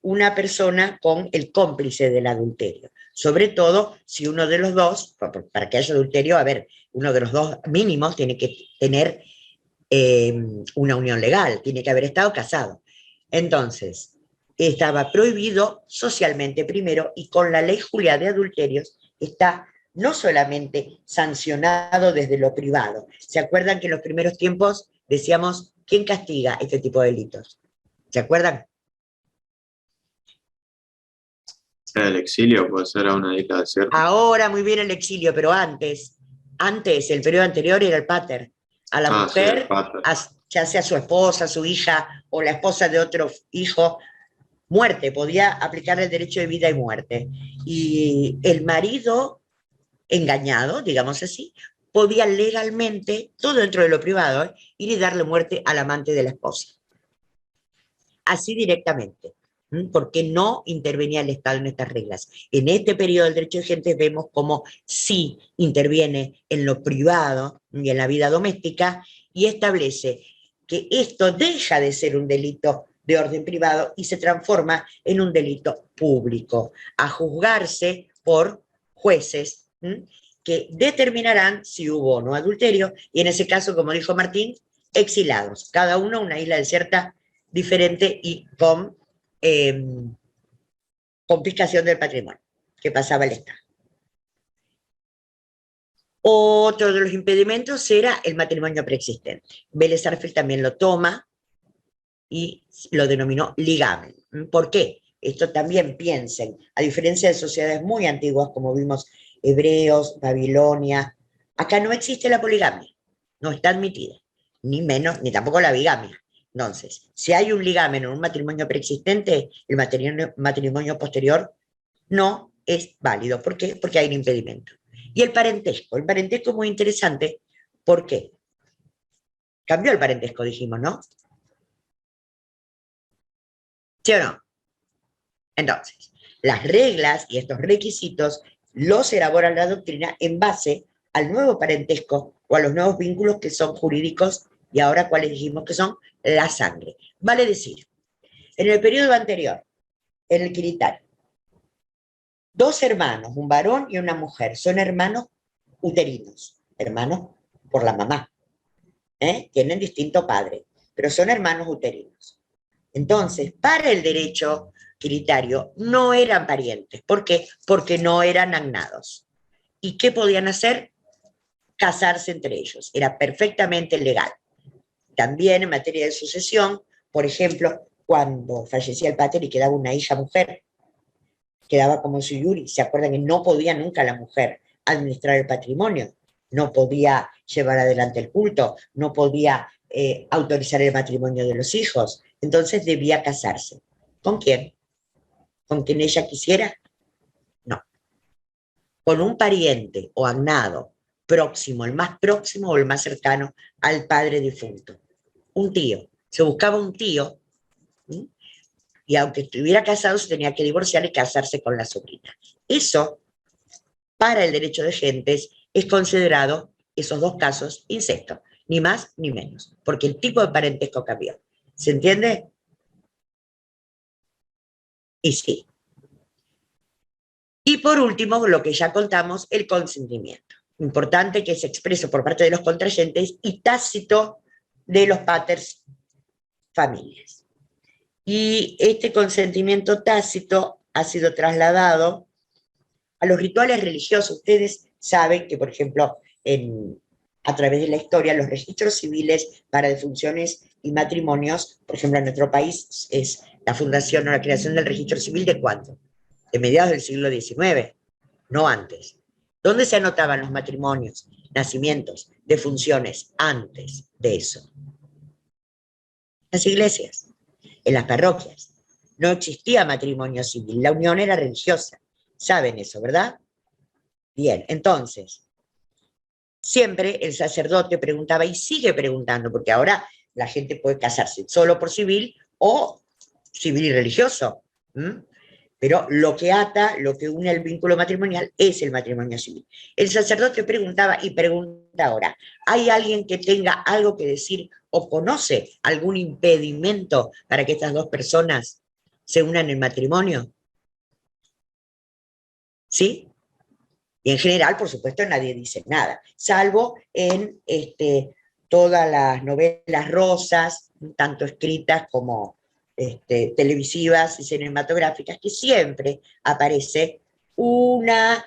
una persona con el cómplice del adulterio. Sobre todo si uno de los dos, para que haya adulterio, a ver, uno de los dos mínimos tiene que tener una unión legal, tiene que haber estado casado. Entonces, estaba prohibido socialmente primero, y con la ley Julia de adulterios está no solamente sancionado desde lo privado. ¿Se acuerdan que en los primeros tiempos decíamos, ¿quién castiga este tipo de delitos? ¿Se acuerdan? El exilio puede ser a una isla desierta. Ahora muy bien el exilio, pero antes, el periodo anterior era el pater. A la mujer, sí, pater. ya sea su esposa, su hija o la esposa de otro hijo, muerte, podía aplicar el derecho de vida y muerte. Y el marido engañado, digamos así, podía legalmente, todo dentro de lo privado, ir y darle muerte al amante de la esposa. Así directamente, porque no intervenía el Estado en estas reglas. En este periodo del derecho de gentes vemos cómo sí interviene en lo privado y en la vida doméstica, y establece que esto deja de ser un delito de orden privado y se transforma en un delito público, a juzgarse por jueces que determinarán si hubo o no adulterio, y en ese caso, como dijo Martín, exilados, cada uno a una isla desierta diferente y con confiscación del patrimonio que pasaba el Estado. Otro de los impedimentos era el matrimonio preexistente. Vélez Arfield también lo toma y lo denominó ligamen. ¿Por qué? Esto también piensen, a diferencia de sociedades muy antiguas, como vimos hebreos, Babilonia, acá no existe la poligamia, no está admitida, ni menos, ni tampoco la bigamia. Entonces, si hay un ligamen o un matrimonio preexistente, el matrimonio posterior no es válido. ¿Por qué? Porque hay un impedimento. Y el parentesco es muy interesante. ¿Por qué? Cambió el parentesco, dijimos, ¿no? ¿Sí o no? Entonces, las reglas y estos requisitos los elabora la doctrina en base al nuevo parentesco o a los nuevos vínculos que son jurídicos, y ahora cuáles dijimos que son la sangre. Vale decir, en el periodo anterior, en el Quiritario, 2 hermanos, un varón y una mujer, son hermanos uterinos, hermanos por la mamá, tienen distinto padre, pero son hermanos uterinos. Entonces, para el derecho quiritario no eran parientes. ¿Por qué? Porque no eran agnados. ¿Y qué podían hacer? Casarse entre ellos. Era perfectamente legal. También en materia de sucesión, por ejemplo, cuando fallecía el pater y quedaba una hija mujer, quedaba como su yuri. ¿Se acuerdan que no podía nunca la mujer administrar el patrimonio? No podía llevar adelante el culto, no podía autorizar el matrimonio de los hijos. Entonces debía casarse. ¿Con quién? ¿Con quien ella quisiera? No. Con un pariente o agnado próximo, el más próximo o el más cercano al padre difunto. Un tío. Se buscaba un tío, y aunque estuviera casado, se tenía que divorciar y casarse con la sobrina. Eso, para el derecho de gentes, es considerado, esos 2 casos, incesto. Ni más ni menos. Porque el tipo de parentesco cambió. ¿Se entiende? Y sí. Y por último, lo que ya contamos, el consentimiento. Importante que se exprese por parte de los contrayentes y tácito de los paters familias. Y este consentimiento tácito ha sido trasladado a los rituales religiosos. Ustedes saben que, por ejemplo, a través de la historia, los registros civiles para defunciones y matrimonios, por ejemplo, en nuestro país es la fundación o la creación del registro civil, ¿de cuándo? De mediados del siglo XIX, no antes. ¿Dónde se anotaban los matrimonios, nacimientos, defunciones antes de eso? En las iglesias, en las parroquias. No existía matrimonio civil, la unión era religiosa. Saben eso, ¿verdad? Bien, entonces, siempre el sacerdote preguntaba y sigue preguntando, porque ahora la gente puede casarse solo por civil o civil y religioso. Pero lo que ata, lo que une el vínculo matrimonial es el matrimonio civil. El sacerdote preguntaba y pregunta ahora, ¿hay alguien que tenga algo que decir o conoce algún impedimento para que estas dos personas se unan en matrimonio? ¿Sí? Y en general, por supuesto, nadie dice nada, salvo en todas las novelas rosas, tanto escritas como televisivas y cinematográficas, que siempre aparece una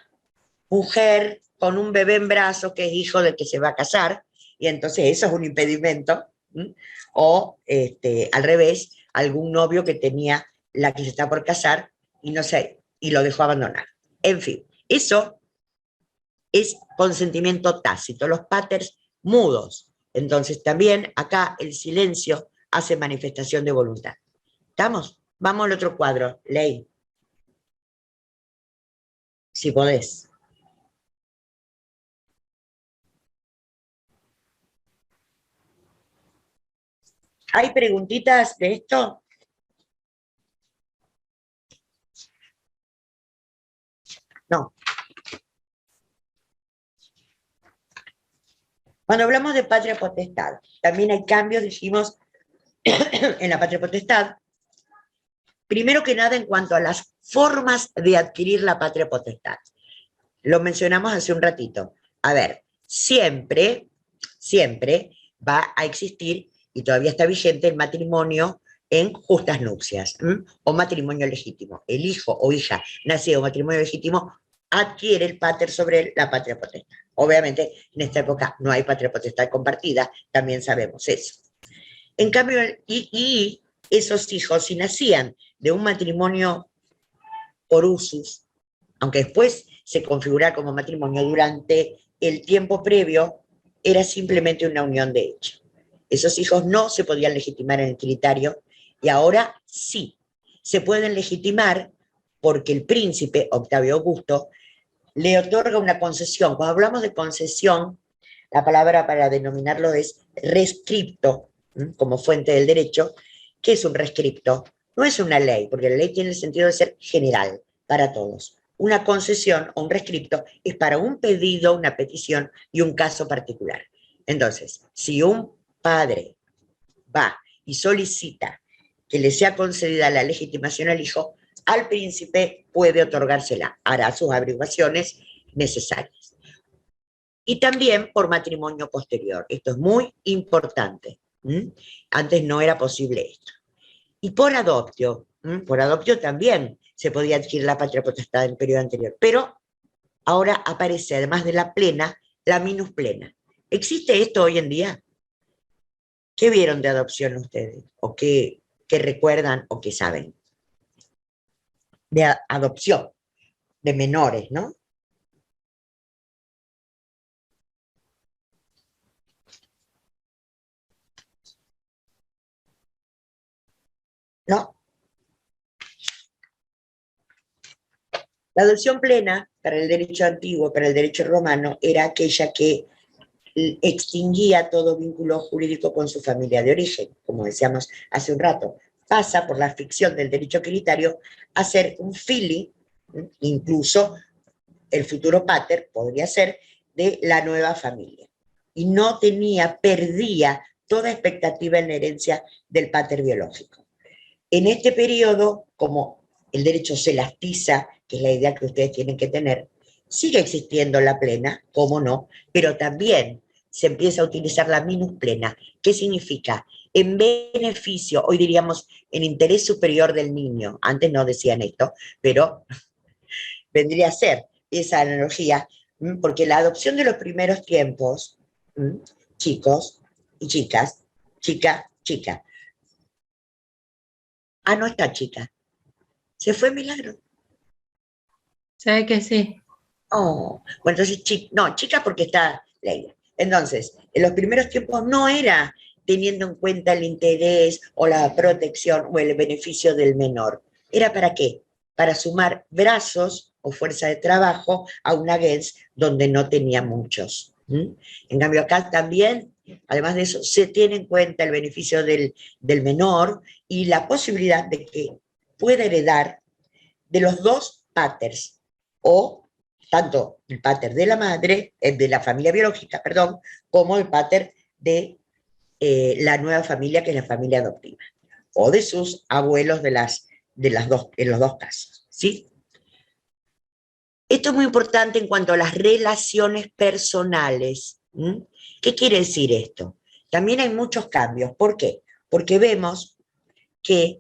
mujer con un bebé en brazos que es hijo del que se va a casar, y entonces eso es un impedimento, o al revés, algún novio que tenía la que se está por casar y no sé, y lo dejó abandonar. En fin, eso es consentimiento tácito, los paters mudos. Entonces también acá el silencio hace manifestación de voluntad. ¿Estamos? Vamos al otro cuadro, Ley. Si podés. ¿Hay preguntitas de esto? No. Cuando hablamos de patria potestad, también hay cambios, dijimos, en la patria potestad. Primero que nada, en cuanto a las formas de adquirir la patria potestad. Lo mencionamos hace un ratito. A ver, siempre va a existir, y todavía está vigente, el matrimonio en justas nupcias, o matrimonio legítimo. El hijo o hija nacido en matrimonio legítimo adquiere el pater sobre la patria potestad. Obviamente, en esta época no hay patria potestad compartida, también sabemos eso. En cambio, y esos hijos, si nacían de un matrimonio por usus, aunque después se configura como matrimonio, durante el tiempo previo era simplemente una unión de hecho. Esos hijos no se podían legitimar en el trinitario y ahora sí, se pueden legitimar porque el príncipe Octavio Augusto le otorga una concesión. Cuando hablamos de concesión, la palabra para denominarlo es rescripto, como fuente del derecho. ¿Qué es un rescripto? No es una ley, porque la ley tiene el sentido de ser general, para todos. Una concesión o un rescripto es para un pedido, una petición y un caso particular. Entonces, si un padre va y solicita que le sea concedida la legitimación al hijo, al príncipe puede otorgársela, hará sus averiguaciones necesarias. Y también por matrimonio posterior. Esto es muy importante. Antes no era posible esto. Y por adoptio también se podía adquirir la patria potestad en el periodo anterior, pero ahora aparece, además de la plena, la minus plena. ¿Existe esto hoy en día? ¿Qué vieron de adopción ustedes? ¿O qué recuerdan o qué saben? De adopción, de menores, ¿no? ¿No? La adopción plena, para el derecho antiguo, para el derecho romano, era aquella que extinguía todo vínculo jurídico con su familia de origen, como decíamos hace un rato. Pasa por la ficción del derecho trinitario a ser un fili, incluso el futuro pater podría ser de la nueva familia. Y no perdía toda expectativa en la herencia del pater biológico. En este periodo, como el derecho se elastiza, que es la idea que ustedes tienen que tener, sigue existiendo la plena, cómo no, pero también se empieza a utilizar la minus plena. ¿Qué significa? En beneficio, hoy diríamos en interés superior del niño. Antes no decían esto, pero vendría a ser esa analogía, porque la adopción de los primeros tiempos, chicos y chicas, chica. Ah, no está chica. Se fue Milagro. ¿Sabe que sí? Oh, bueno, entonces, chica porque está Leila. Entonces, en los primeros tiempos no era teniendo en cuenta el interés o la protección o el beneficio del menor. ¿Era para qué? para sumar brazos o fuerza de trabajo a una gens donde no tenía muchos. En cambio acá también, además de eso, se tiene en cuenta el beneficio del menor y la posibilidad de que pueda heredar de los dos paters, o tanto el pater de la madre, de la familia biológica, perdón, como el pater de la nueva familia, que es la familia adoptiva, o de sus abuelos en los dos casos, ¿sí? Esto es muy importante en cuanto a las relaciones personales. ¿Qué quiere decir esto? También hay muchos cambios. ¿Por qué? Porque vemos que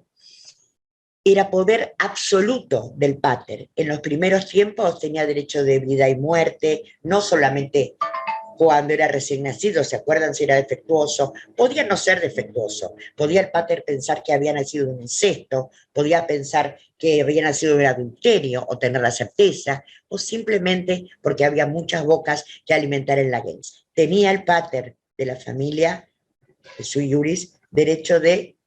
era poder absoluto del pater. En los primeros tiempos tenía derecho de vida y muerte, no solamente cuando era recién nacido, ¿se acuerdan si era defectuoso? Podía no ser defectuoso, podía el pater pensar que había nacido de un incesto, podía pensar que había nacido de un adulterio, o tener la certeza, o simplemente porque había muchas bocas que alimentar en la gens. Tenía el pater de la familia, el sui juris, derecho de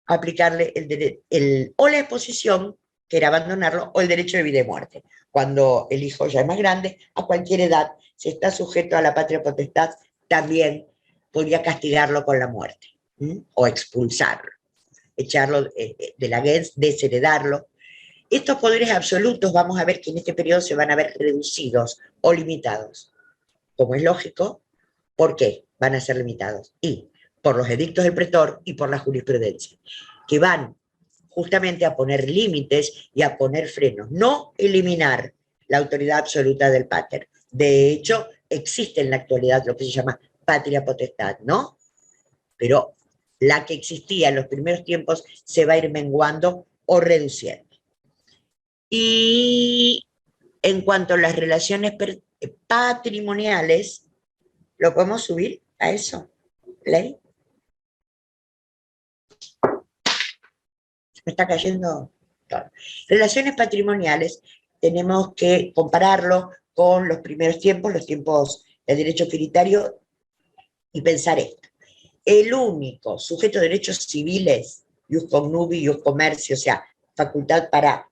aplicarle o la exposición, que era abandonarlo, o el derecho de vida y muerte. Cuando el hijo ya es más grande, a cualquier edad, si está sujeto a la patria potestad, también podría castigarlo con la muerte, o expulsarlo, echarlo de la gens, desheredarlo. Estos poderes absolutos vamos a ver que en este periodo se van a ver reducidos o limitados. Como es lógico, ¿por qué van a ser limitados? Y por los edictos del pretor y por la jurisprudencia, que van justamente a poner límites y a poner frenos, no eliminar la autoridad absoluta del pater. De hecho, existe en la actualidad lo que se llama patria potestad, ¿no? Pero la que existía en los primeros tiempos se va a ir menguando o reduciendo. Y en cuanto a las relaciones patrimoniales, ¿lo podemos subir a eso? ¿Ley? Se me está cayendo todo. Relaciones patrimoniales, tenemos que compararlo con los primeros tiempos, los tiempos del derecho finitario, y pensar esto. El único sujeto de derechos civiles, ius connubi, ius comercio, o sea, facultad para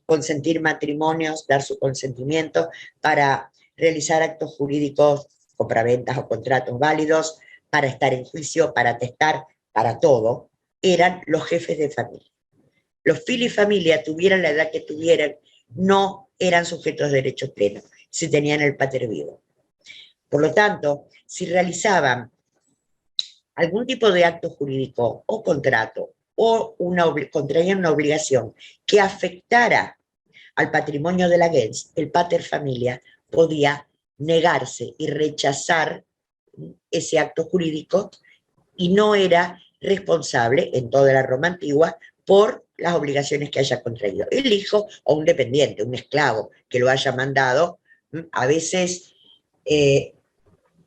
consentir matrimonios, dar su consentimiento, para realizar actos jurídicos, compraventas o contratos válidos, para estar en juicio, para atestar, para todo, eran los jefes de familia. Los filifamilia, tuvieran la edad que tuvieran, no eran sujetos de derechos plenos, si tenían el pater vivo. Por lo tanto, si realizaban algún tipo de acto jurídico o contrato, o contraían una obligación que afectara al patrimonio de la gens, el pater familia podía negarse y rechazar ese acto jurídico, y no era responsable en toda la Roma antigua por las obligaciones que haya contraído el hijo o un dependiente, un esclavo que lo haya mandado. A veces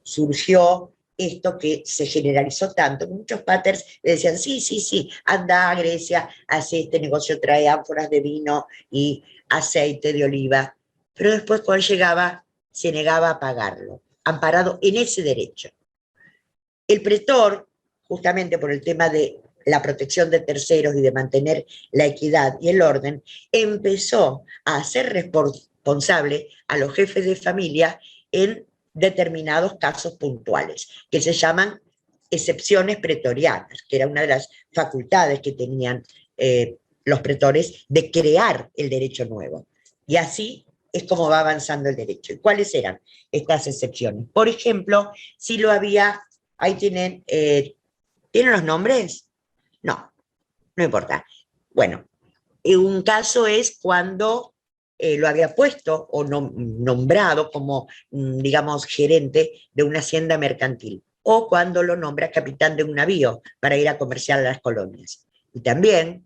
surgió esto que se generalizó tanto, muchos paters le decían, sí, anda a Grecia, hace este negocio, trae ánforas de vino y aceite de oliva, pero después cuando llegaba se negaba a pagarlo, amparado en ese derecho. El pretor, justamente por el tema de la protección de terceros y de mantener la equidad y el orden, empezó a hacer responsable a los jefes de familia en determinados casos puntuales, que se llaman excepciones pretorianas, que era una de las facultades que tenían los pretores de crear el derecho nuevo. Y así es como va avanzando el derecho. ¿Y cuáles eran estas excepciones? Por ejemplo, si lo había, ahí tienen, ¿tienen los nombres? No, no importa. Bueno, un caso es cuando lo había puesto o nombrado como, digamos, gerente de una hacienda mercantil, o cuando lo nombra capitán de un navío para ir a comerciar a las colonias. Y también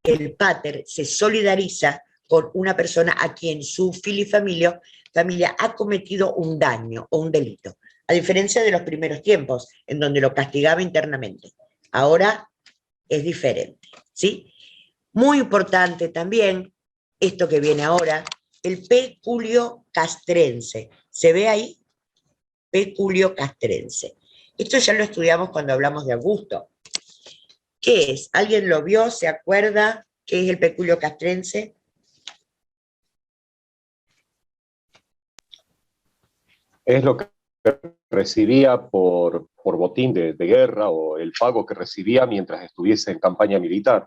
el pater se solidariza con una persona a quien su filifamilia ha cometido un daño o un delito, a diferencia de los primeros tiempos, en donde lo castigaba internamente. Ahora es diferente, ¿sí? Muy importante también, esto que viene ahora, el peculio castrense. ¿Se ve ahí? Peculio castrense. Esto ya lo estudiamos cuando hablamos de Augusto. ¿Qué es? ¿Alguien lo vio? ¿Se acuerda? qué es el peculio castrense? Es lo que recibía por botín de guerra o el pago que recibía mientras estuviese en campaña militar.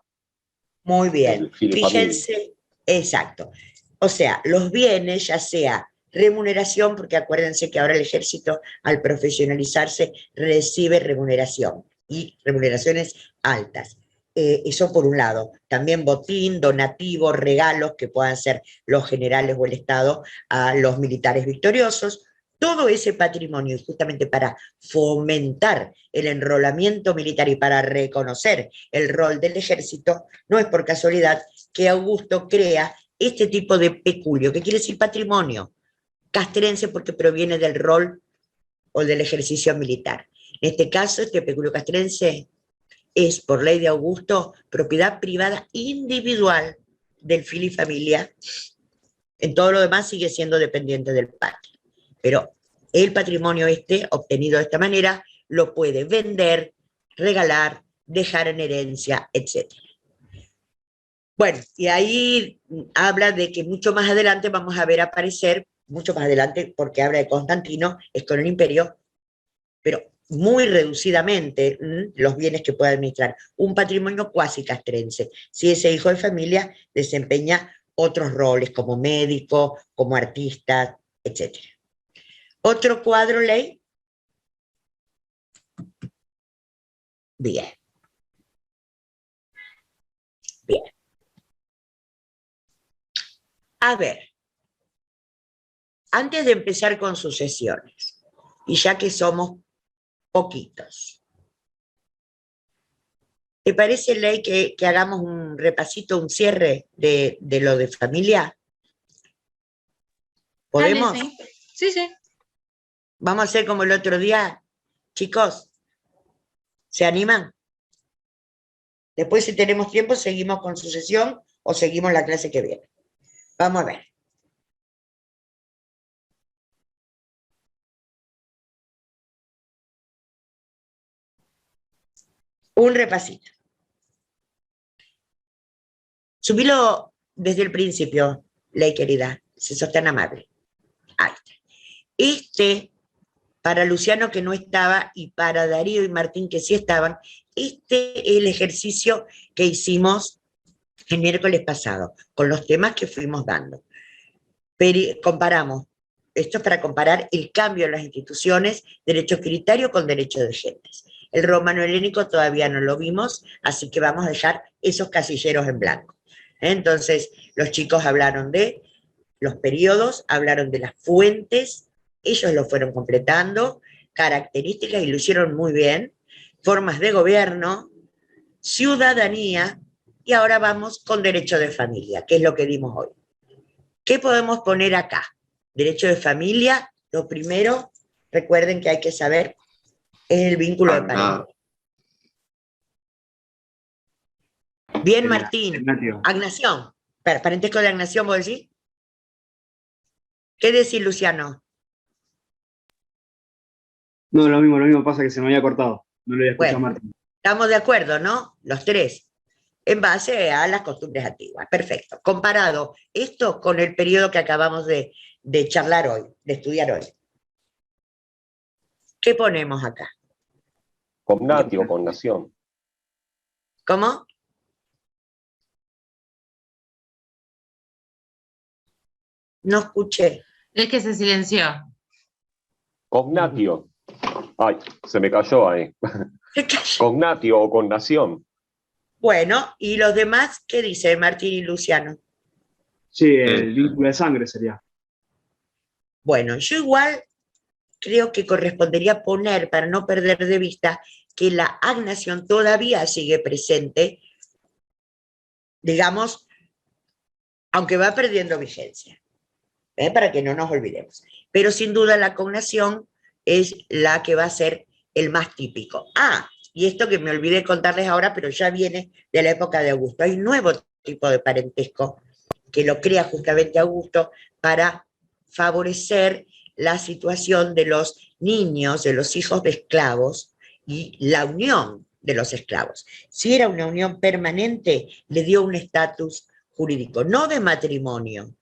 Muy bien. El filifamilia. Fíjense, exacto. O sea, los bienes, ya sea remuneración, porque acuérdense que ahora el ejército, al profesionalizarse, recibe remuneración, y remuneraciones altas. Eso por un lado. También botín, donativo, regalos que puedan ser los generales o el Estado a los militares victoriosos. Todo ese patrimonio, y justamente para fomentar el enrolamiento militar y para reconocer el rol del ejército, no es por casualidad que Augusto crea este tipo de peculio, que quiere decir patrimonio castrense, porque proviene del rol o del ejercicio militar. En este caso, este peculio castrense es, por ley de Augusto, propiedad privada individual del filifamilia. En todo lo demás sigue siendo dependiente del patio. Pero el patrimonio obtenido de esta manera, lo puede vender, regalar, dejar en herencia, etc. Bueno, y ahí habla de que mucho más adelante vamos a ver aparecer, mucho más adelante, porque habla de Constantino, es con el imperio, pero muy reducidamente los bienes que puede administrar, un patrimonio cuasi castrense. Si ese hijo de familia desempeña otros roles como médico, como artista, etc. Otro cuadro, Ley. Bien. Bien. A ver, antes de empezar con sucesiones, y ya que somos poquitos, ¿te parece, Ley, que hagamos un repasito, un cierre de lo de familia? ¿Podemos? Dale, sí. Sí, sí. Vamos a hacer como el otro día, chicos. ¿Se animan? Después, si tenemos tiempo, seguimos con sucesión o seguimos la clase que viene. Vamos a ver. Un repasito. Subilo desde el principio, Ley querida, si sos tan amable. Ahí está. Para Luciano que no estaba y para Darío y Martín que sí estaban, este es el ejercicio que hicimos el miércoles pasado, con los temas que fuimos dando. Comparamos, esto es para comparar el cambio en las instituciones, derecho escritario con derecho de gentes. El romano helénico todavía no lo vimos, así que vamos a dejar esos casilleros en blanco. Entonces, los chicos hablaron de los periodos, hablaron de las fuentes, ellos lo fueron completando, características, y lo hicieron muy bien, formas de gobierno, ciudadanía, y ahora vamos con derecho de familia, que es lo que dimos hoy. ¿Qué podemos poner acá? Derecho de familia, lo primero, recuerden que hay que saber, es el vínculo de parentesco. Bien, Martín. Agnación. Parentesco de agnación, ¿vos decís? ¿Qué decís, Luciano? No, lo mismo pasa que se me había cortado. No lo había escuchado, Bueno, Martín. estamos de acuerdo, ¿no? Los tres. En base a las costumbres antiguas. Perfecto. Comparado esto con el periodo que acabamos de charlar hoy, de estudiar hoy. ¿Qué ponemos acá? Cognatio, cognación. ¿Cómo? No escuché. Es que se silenció. Cognatio. Ay, se me cayó ahí. Cognatio o cognación. Bueno, ¿y los demás qué dice Martín y Luciano? Sí, el vínculo de sangre sería. Bueno, yo igual creo que correspondería poner, para no perder de vista, que la agnación todavía sigue presente, digamos, aunque va perdiendo vigencia, para que no nos olvidemos. Pero sin duda la cognación es la que va a ser el más típico. Ah, y esto que me olvidé contarles ahora, pero ya viene de la época de Augusto. Hay un nuevo tipo de parentesco que lo crea justamente Augusto para favorecer la situación de los niños, de los hijos de esclavos, y la unión de los esclavos. Si era una unión permanente, le dio un estatus jurídico, no de matrimonio,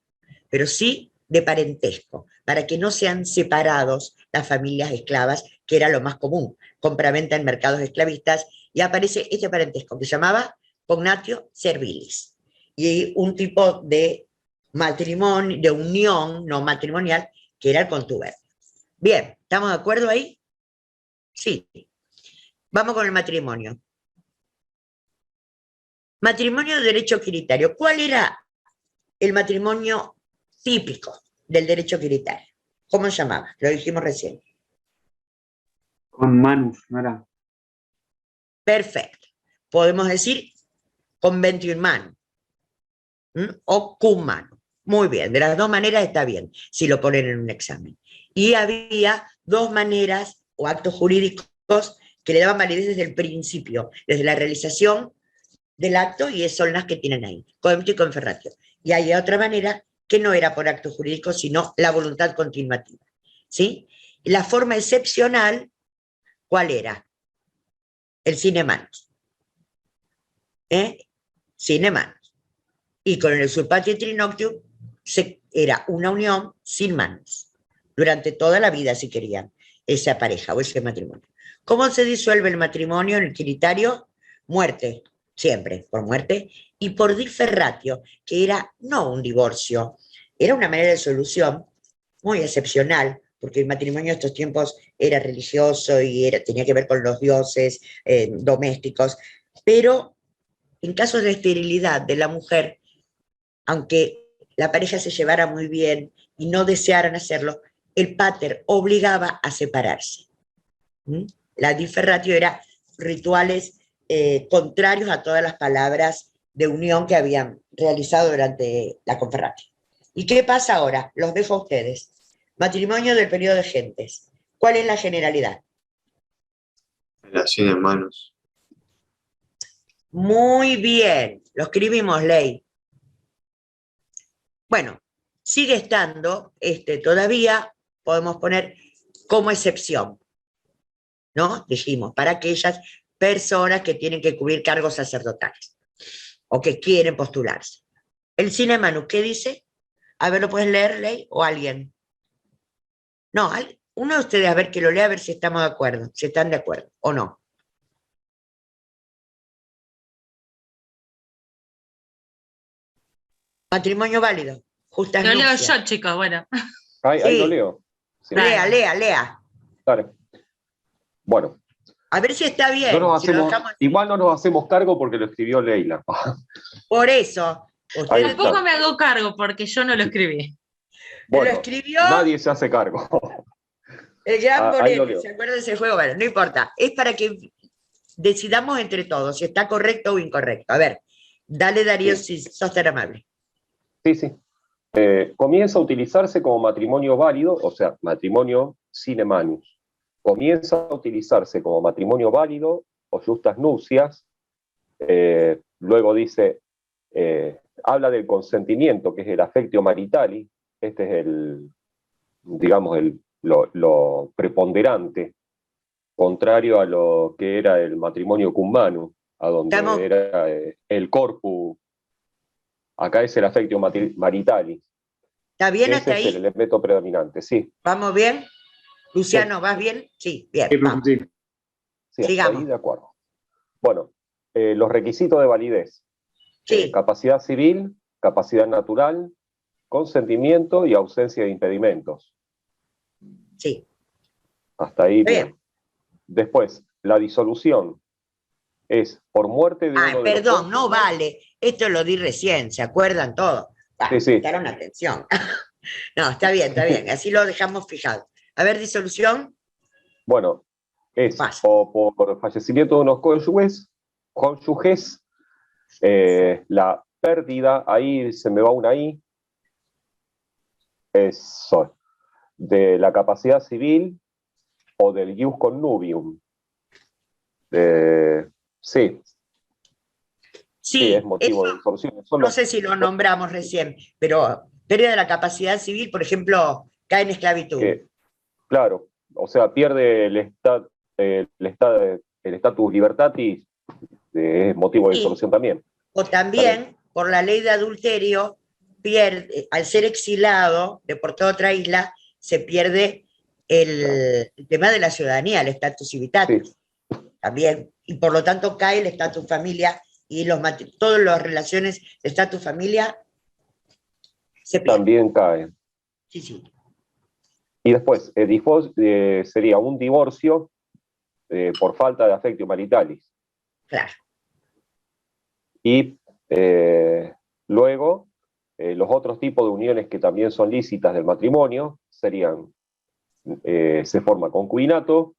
pero sí de parentesco, para que no sean separados las familias esclavas, que era lo más común, compraventa en mercados esclavistas, y aparece este parentesco que se llamaba cognatio servilis, y un tipo de matrimonio, de unión no matrimonial, que era el contubernio. Bien, ¿estamos de acuerdo ahí? Sí. Vamos con el matrimonio. Matrimonio de derecho quiritario. ¿Cuál era el matrimonio típico del derecho quiritario? ¿Cómo se llamaba? Lo dijimos recién. Con manus, ¿no era? Perfecto. Podemos decir conventio in manu, o cum manu. Muy bien, de las dos maneras está bien, si lo ponen en un examen. Y había dos maneras o actos jurídicos que le daban validez desde el principio, desde la realización del acto, y son las que tienen ahí, coemptio y conferratio. Y hay otra manera que no era por acto jurídico, sino la voluntad continuativa. ¿Sí? La forma excepcional, ¿cuál era? El sine manus. Sine manus. Y con el usurpatio trinoctium era una unión sin manus, durante toda la vida, si querían, esa pareja o ese matrimonio. ¿Cómo se disuelve el matrimonio en el quiritario? Muerte, siempre, por muerte, y por disferratio, que era no un divorcio, era una manera de solución muy excepcional, porque el matrimonio en estos tiempos era religioso y tenía que ver con los dioses domésticos, pero en caso de esterilidad de la mujer, aunque la pareja se llevara muy bien y no desearan hacerlo, el pater obligaba a separarse. La disferratio era rituales contrarios a todas las palabras de unión que habían realizado durante la conferratio. ¿Y qué pasa ahora? Los dejo a ustedes. Matrimonio del periodo de gentes. ¿Cuál es la generalidad? La sine manus. Muy bien, lo escribimos, Ley. Bueno, sigue estando, todavía podemos poner como excepción, ¿no? Dijimos, para aquellas personas que tienen que cubrir cargos sacerdotales o que quieren postularse. El sine manus, ¿qué dice? A ver, ¿lo puedes leer, Ley, o alguien? No, uno de ustedes, a ver, que lo lea, a ver si estamos de acuerdo, si están de acuerdo o no. Matrimonio válido, justas Lo leo nupcias. yo, chicos, bueno. Ahí lo leo. Sí. Lea. Dale. Bueno. A ver si está bien. Igual no nos hacemos cargo porque lo escribió Leila. Por eso. Tampoco me hago cargo porque yo no lo escribí. Bueno, lo escribió. Nadie se hace cargo. El gran Borelli, ¿se acuerdan de ese juego? Bueno, no importa. Es para que decidamos entre todos si está correcto o incorrecto. A ver, dale, Darío, si sos tan amable. Sí. Comienza a utilizarse como matrimonio válido, o sea, matrimonio sine manus. Comienza a utilizarse como matrimonio válido o justas nupcias. Luego dice, habla del consentimiento, que es el affectio maritali. Este es lo preponderante, contrario a lo que era el matrimonio cum manu, a donde era el corpus. Acá es el affectio maritali. ¿Está bien Ese hasta ahí? es el elemento predominante, sí. ¿Vamos bien? Luciano, ¿vas bien? Sí, bien. Sí, sigamos. Ahí de acuerdo. Bueno, los requisitos de validez. Sí. Capacidad civil, capacidad natural, consentimiento y ausencia de impedimentos. Sí. Hasta ahí bien. Después, la disolución es por muerte de uno de perdón, los no vale. Esto lo di recién, ¿se acuerdan todos? Sí. Prestaron atención. No, está bien. Así lo dejamos fijado. A ver, disolución. Bueno, es o por fallecimiento de unos cónyuges, la pérdida, ahí se me va una I, eso, de la capacidad civil o del ius connubium. Sí, es motivo de disolución. No sé si lo nombramos recién, pero pérdida de la capacidad civil, por ejemplo, cae en esclavitud. Claro, o sea, pierde el estado el status libertatis es motivo de Sí. disolución también. O también, por la ley de adulterio, pierde, al ser exilado, deportado a otra isla, se pierde el tema de la ciudadanía, el estatus civitatis. Sí. También, y por lo tanto cae el estatus familia y todas las relaciones de estatus familia se pierden. También cae. Sí, sí. Y después, sería un divorcio por falta de affectio maritalis. Claro. Y luego, los otros tipos de uniones que también son lícitas del matrimonio serían, se forma concubinato,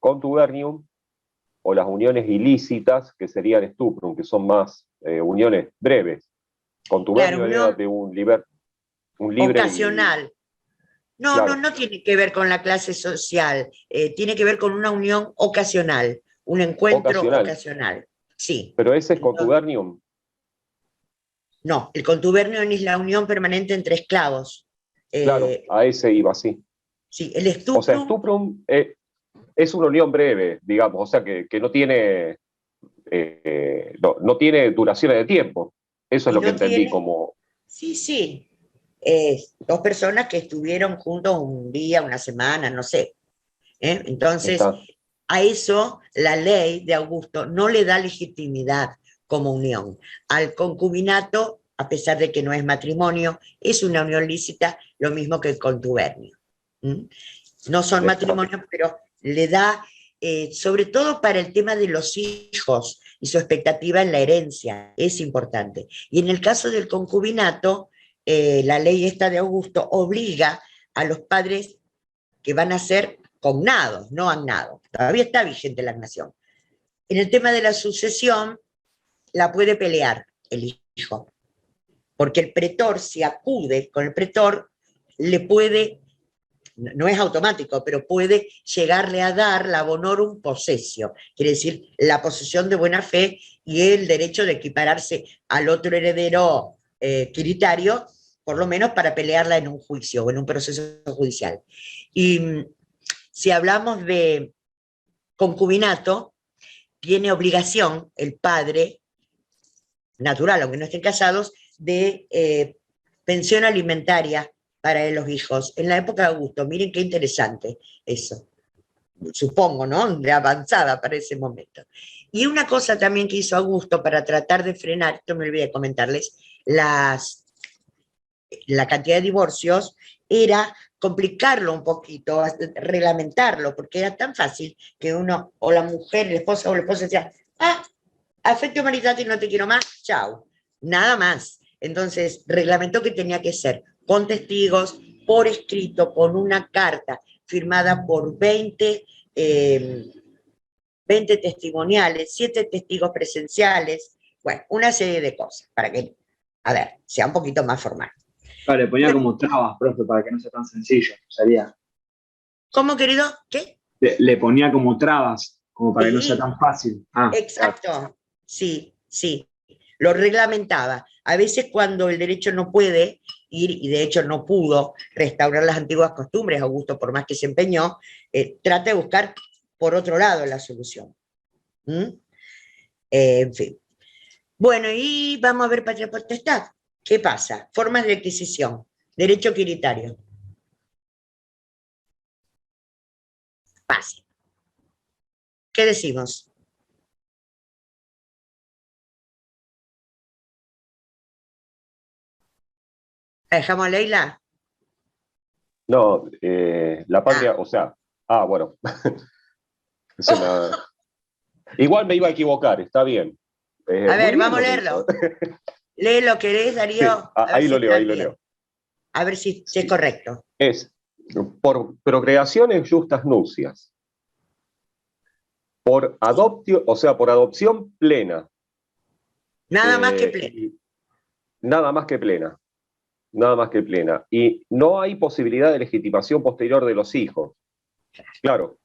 contubernium, o las uniones ilícitas, que serían stuprum, que son más uniones breves. Contubernio Claro, era de un libre ocasional. No, claro. no tiene que ver con la clase social, tiene que ver con una unión ocasional, un encuentro ocasional. Sí. Pero ese es contubernium. No, el contubernio es la unión permanente entre esclavos. Claro, a ese iba, sí. Sí, el stuprum. O sea, stuprum es una unión breve, digamos, o sea, que no tiene no tiene duraciones de tiempo. Eso es lo que entendí como... Sí, sí. Dos personas que estuvieron juntos un día, una semana, no sé. Entonces, a eso la ley de Augusto no le da legitimidad como unión. Al concubinato, a pesar de que no es matrimonio, es una unión lícita, lo mismo que el contubernio. No son matrimonios, pero le da, sobre todo para el tema de los hijos y su expectativa en la herencia, es importante. Y en el caso del concubinato, la ley esta de Augusto obliga a los padres que van a ser cognados, no agnados. Todavía está vigente la agnación. En el tema de la sucesión, la puede pelear el hijo, porque el pretor, si acude con el pretor, le puede, no es automático, pero puede llegarle a dar la bonorum possessio, quiere decir la posesión de buena fe y el derecho de equipararse al otro heredero quiritario, por lo menos para pelearla en un juicio o en un proceso judicial. Y si hablamos de concubinato, tiene obligación el padre natural, aunque no estén casados, de pensión alimentaria para los hijos. En la época de Augusto, miren qué interesante eso. Supongo, ¿no? De avanzada para ese momento. Y una cosa también que hizo Augusto para tratar de frenar, esto me olvidé de comentarles, la cantidad de divorcios, era complicarlo un poquito, reglamentarlo, porque era tan fácil que uno, o la mujer, la esposa o el esposo decía, affectio maritatis, no te quiero más, chao, nada más. Entonces, reglamentó que tenía que ser con testigos, por escrito, con una carta firmada por 20 testimoniales, 7 testigos presenciales, bueno, una serie de cosas, para que, a ver, sea un poquito más formal. Vale, ponía como trabas, profe, para que no sea tan sencillo, sería. ¿Cómo, querido? ¿Qué? Le ponía como trabas, como para que no sea tan fácil. Exacto, claro. Sí, sí, lo reglamentaba. A veces cuando el derecho no puede ir, y de hecho no pudo restaurar las antiguas costumbres, Augusto, por más que se empeñó, trata de buscar por otro lado la solución. En fin. Bueno, y vamos a ver patria potestad. ¿Qué pasa? Formas de adquisición. Derecho quiritario. Fácil. ¿Qué decimos? ¿La dejamos a Leila? No, la patria, o sea, bueno. Igual me iba a equivocar, está bien. A ver, vamos a leerlo. Léelo, ¿querés, Darío? Sí, ahí lo leo. A ver si es correcto. Es por procreaciones justas nupcias, por adopción, o sea, por adopción plena. Nada más que plena. Nada más que plena. Nada más que plena. Y no hay posibilidad de legitimación posterior de los hijos. Claro.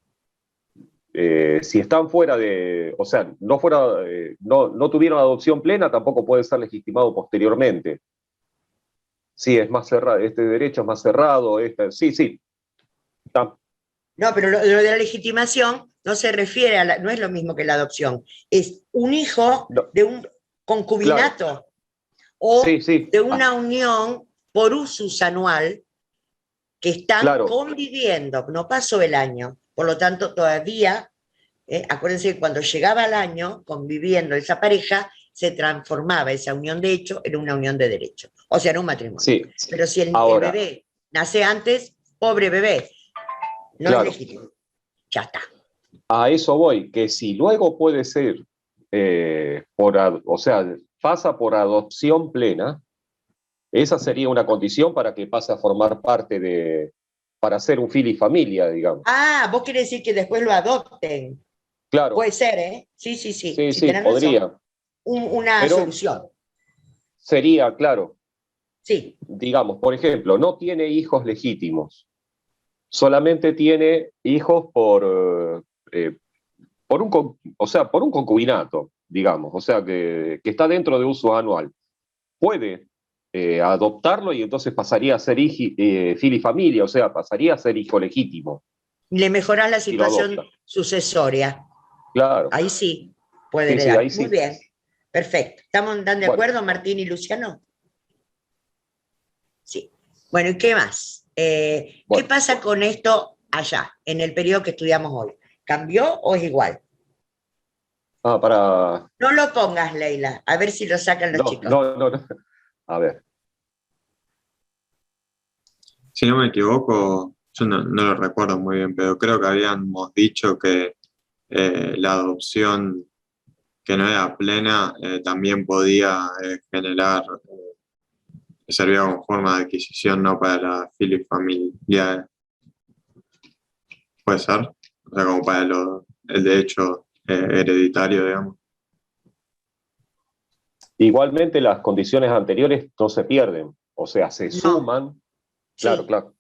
Si están fuera de, o sea, no tuvieron adopción plena, tampoco puede ser legitimado posteriormente. Sí, es más cerrado, este derecho es más cerrado, sí. No, pero lo de la legitimación no se refiere no es lo mismo que la adopción. Es un hijo de un concubinato o de una unión por usus anual que están conviviendo. No pasó el año. Por lo tanto, todavía, acuérdense que cuando llegaba el año, conviviendo esa pareja, se transformaba esa unión de hecho en una unión de derecho. O sea, en un matrimonio. Sí. Pero si el bebé nace antes, pobre bebé, no es legítimo. Ya está. A eso voy, que si luego puede ser, o sea, pasa por adopción plena, esa sería una condición para que pase a formar parte para ser un fili familia, digamos. Ah, vos querés decir que después lo adopten. Claro. Puede ser, ¿eh? Sí. Sí, podría. Razón, una solución. Sería, claro. Sí. Digamos, por ejemplo, no tiene hijos legítimos. Solamente tiene hijos por un concubinato, digamos, o sea, que está dentro de uso anual. Puede adoptarlo y entonces pasaría a ser filifamilia, o sea, pasaría a ser hijo legítimo. Le mejorás la situación sucesoria. Claro. Ahí sí puede heredar. Ahí sí. Muy bien. Perfecto. ¿Están de acuerdo, Martín y Luciano? Sí. Bueno, ¿y qué más? ¿Qué pasa con esto allá, en el periodo que estudiamos hoy? ¿Cambió o es igual? No lo pongas, Leila, a ver si lo sacan los chicos. No. A ver. Si no me equivoco, yo no lo recuerdo muy bien, pero creo que habíamos dicho que la adopción que no era plena también podía generar, servía como forma de adquisición, no para la filifamilia. ¿Puede ser? O sea, como para el derecho hereditario, digamos. Igualmente las condiciones anteriores no se pierden, o sea, se suman. Claro.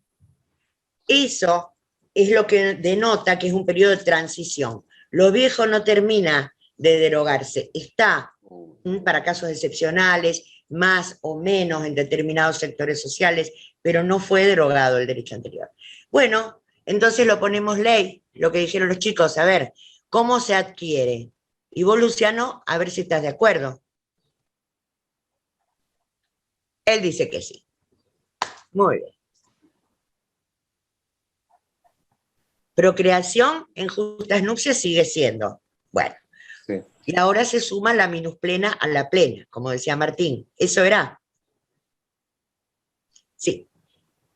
Eso es lo que denota que es un periodo de transición. Lo viejo no termina de derogarse, está para casos excepcionales, más o menos en determinados sectores sociales, pero no fue derogado el derecho anterior. Bueno, entonces lo ponemos ley, lo que dijeron los chicos, a ver, ¿cómo se adquiere? Y vos, Luciano, a ver si estás de acuerdo. Él dice que sí. Muy bien. Procreación en justas nupcias sigue siendo. Bueno. Sí. Y ahora se suma la minusplena a la plena, como decía Martín. ¿Eso era? Sí.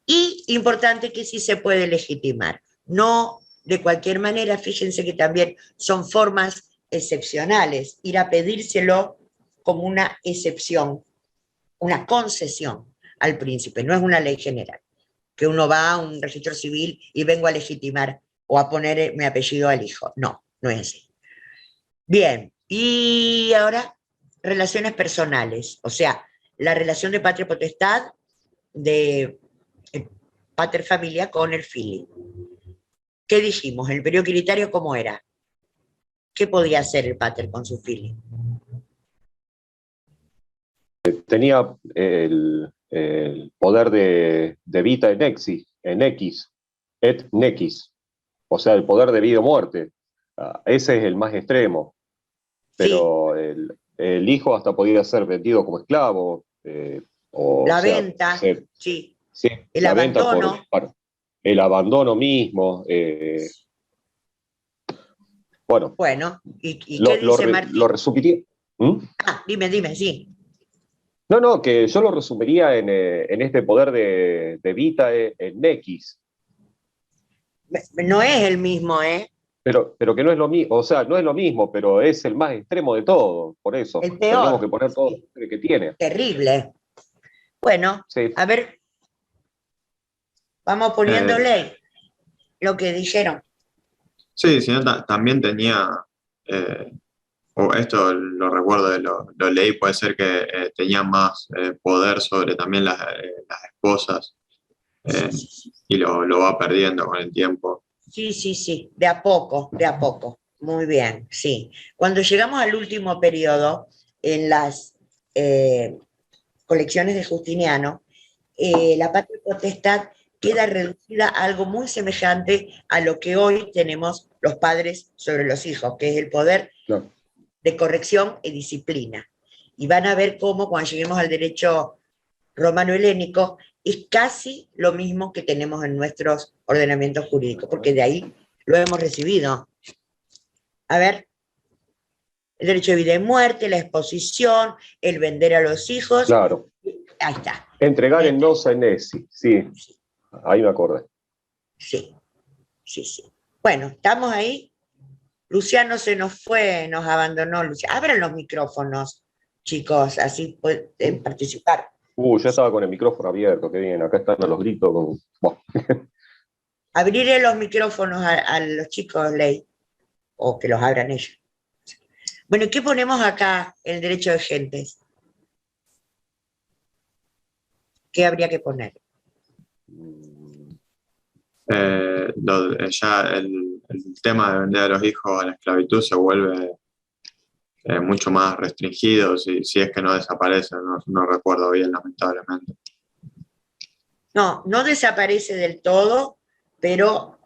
Y importante que sí se puede legitimar. No de cualquier manera, fíjense que también son formas excepcionales. Ir a pedírselo como una excepción, una concesión al príncipe, no es una ley general. Que uno va a un registro civil y vengo a legitimar o a poner mi apellido al hijo. No, no es así. Bien, y ahora relaciones personales, o sea, la relación de patria potestad de pater familia con el fili. ¿Qué dijimos? ¿El periodo equilitario cómo era? ¿Qué podía hacer el pater con su fili? Tenía el poder de vita en X, et nequis, o sea, el poder de vida o muerte. Ese es el más extremo. Pero sí. El hijo hasta podía ser vendido como esclavo. La venta, sí. El abandono. El abandono mismo. Bueno, ¿y qué dice Martín? Lo resumiría. Dime, sí. No, que yo lo resumiría en este poder de vita en X. No es el mismo, ¿eh? Pero que no es lo mismo, o sea, no es lo mismo, pero es el más extremo de todo, por eso. El peor. Tenemos que poner todo lo que tiene. Terrible. Bueno, sí. A ver, vamos poniéndole lo que dijeron. Sí, sino también tenía, o esto lo recuerdo, lo leí, puede ser que tenía más poder sobre también las esposas y lo va perdiendo con el tiempo. Sí, de a poco. Muy bien, sí. Cuando llegamos al último periodo, en las colecciones de Justiniano, la patria potestad queda reducida a algo muy semejante a lo que hoy tenemos los padres sobre los hijos, que es el poder de corrección y disciplina. Y van a ver cómo cuando lleguemos al derecho romano-helénico es casi lo mismo que tenemos en nuestros ordenamientos jurídicos, porque de ahí lo hemos recibido. A ver, el derecho de vida y muerte, la exposición, el vender a los hijos. Claro. Ahí está. Entregar en nosa en esi, sí. Ahí me acordé. Sí, sí, sí. Bueno, ¿estamos ahí? Luciano se nos fue, nos abandonó. Abran los micrófonos, chicos, así pueden participar. Ya estaba con el micrófono abierto, qué bien, acá están los gritos. Bueno. Abriré los micrófonos a los chicos, Ley, o que los abran ellos. Bueno, ¿qué ponemos acá en el derecho de gentes? ¿Qué habría que poner? Ya el tema de vender a los hijos a la esclavitud se vuelve mucho más restringido si es que no desaparece, no recuerdo bien, lamentablemente. No, no desaparece del todo, pero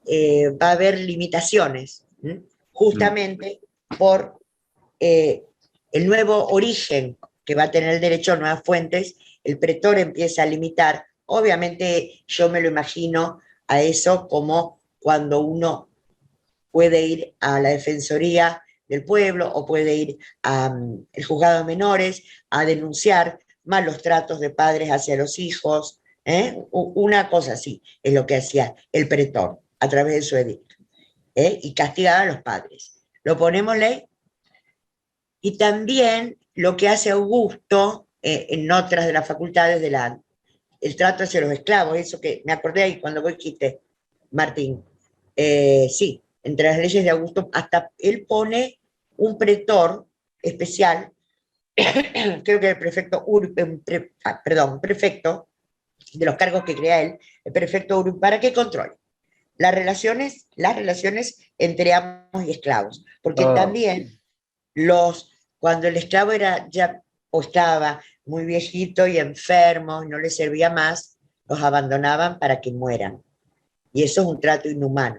va a haber limitaciones, justamente por el nuevo origen que va a tener el derecho, nuevas fuentes. El pretor empieza a limitar. Obviamente yo me lo imagino a eso como cuando uno puede ir a la Defensoría del Pueblo o puede ir al juzgado de menores a denunciar malos tratos de padres hacia los hijos, una cosa así es lo que hacía el pretor a través de su edicto, y castigaba a los padres. ¿Lo ponemos, Ley? Y también lo que hace Augusto en otras de las facultades el trato hacia los esclavos, eso que me acordé ahí cuando vos dijiste, Martín. Sí, entre las leyes de Augusto, hasta él pone un pretor especial, creo que el prefecto, prefecto de los cargos que crea él, el prefecto para que controle las relaciones entre amos y esclavos, porque también cuando el esclavo era ya o estaba muy viejito y enfermo, no le servía más, los abandonaban para que mueran. Y eso es un trato inhumano.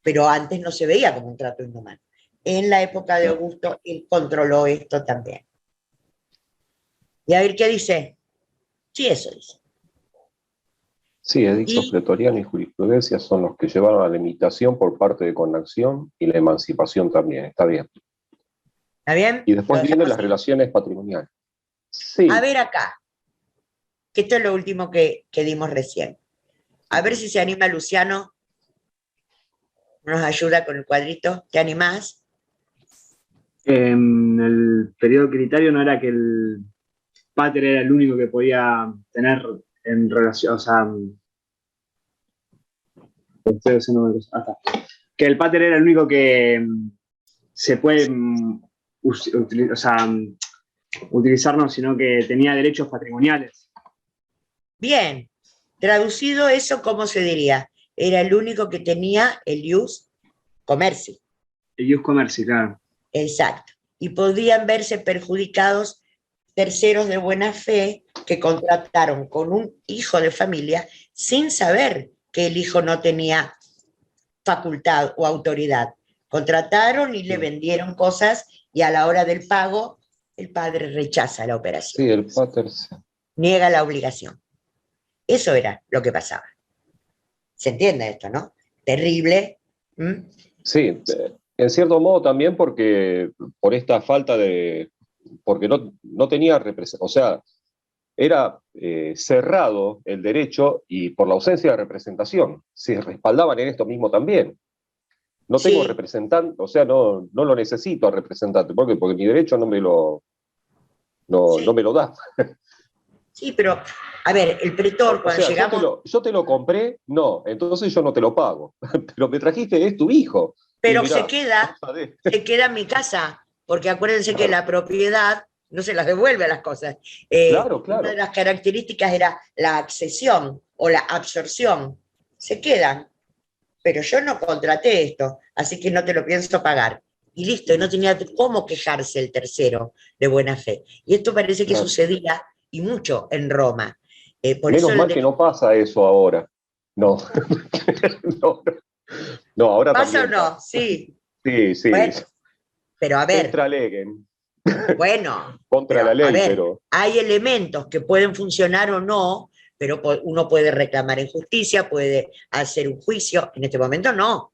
Pero antes no se veía como un trato inhumano. En la época de Augusto, él controló esto también. Y a ver qué dice. Sí, eso dice. Sí, edictos pretorianos y jurisprudencia son los que llevaron a la limitación por parte de conación y la emancipación también. Está bien. ¿Está bien? Y después vienen las relaciones patrimoniales. Sí. A ver acá, que esto es lo último que dimos recién. A ver si se anima Luciano, nos ayuda con el cuadrito. ¿Te animás? El periodo criterio no era que el pater era el único que podía tener en relación, o sea, que el pater era el único que se puede utilizar, no, sino que tenía derechos patrimoniales. Bien, traducido eso, ¿cómo se diría? Era el único que tenía el ius commerci. El ius commerci, claro. Exacto. Y podían verse perjudicados terceros de buena fe que contrataron con un hijo de familia sin saber que el hijo no tenía facultad o autoridad. Contrataron y le vendieron cosas y a la hora del pago el padre rechaza la operación. Sí, el pater niega la obligación. Eso era lo que pasaba. ¿Se entiende esto, no? Terrible. Sí, en cierto modo también porque por esta falta de... porque no tenía representación, o sea, era cerrado el derecho y por la ausencia de representación. Se respaldaban en esto mismo también. No tengo representante, o sea, no lo necesito al representante. ¿Por qué? Porque mi derecho no me lo da. Sí, pero, a ver, el pretor, cuando llegamos... Yo te lo compré, no, entonces yo no te lo pago. Pero me trajiste, es tu hijo. Pero mirá, se queda en mi casa, porque acuérdense que la propiedad no se las devuelve a las cosas. Claro. Una de las características era la accesión o la absorción. Se quedan, pero yo no contraté esto, así que no te lo pienso pagar. Y listo, y no tenía cómo quejarse el tercero de buena fe. Y esto parece que sucedía, y mucho, en Roma. Por eso Menos mal que no pasa eso ahora. No. No, ahora ¿pasa o también no? pasa. Sí. Sí, sí. Bueno, pero a ver, Extraleguen. bueno, Contra pero la a ley, ver, pero hay elementos que pueden funcionar o no, pero uno puede reclamar en justicia, puede hacer un juicio. En este momento no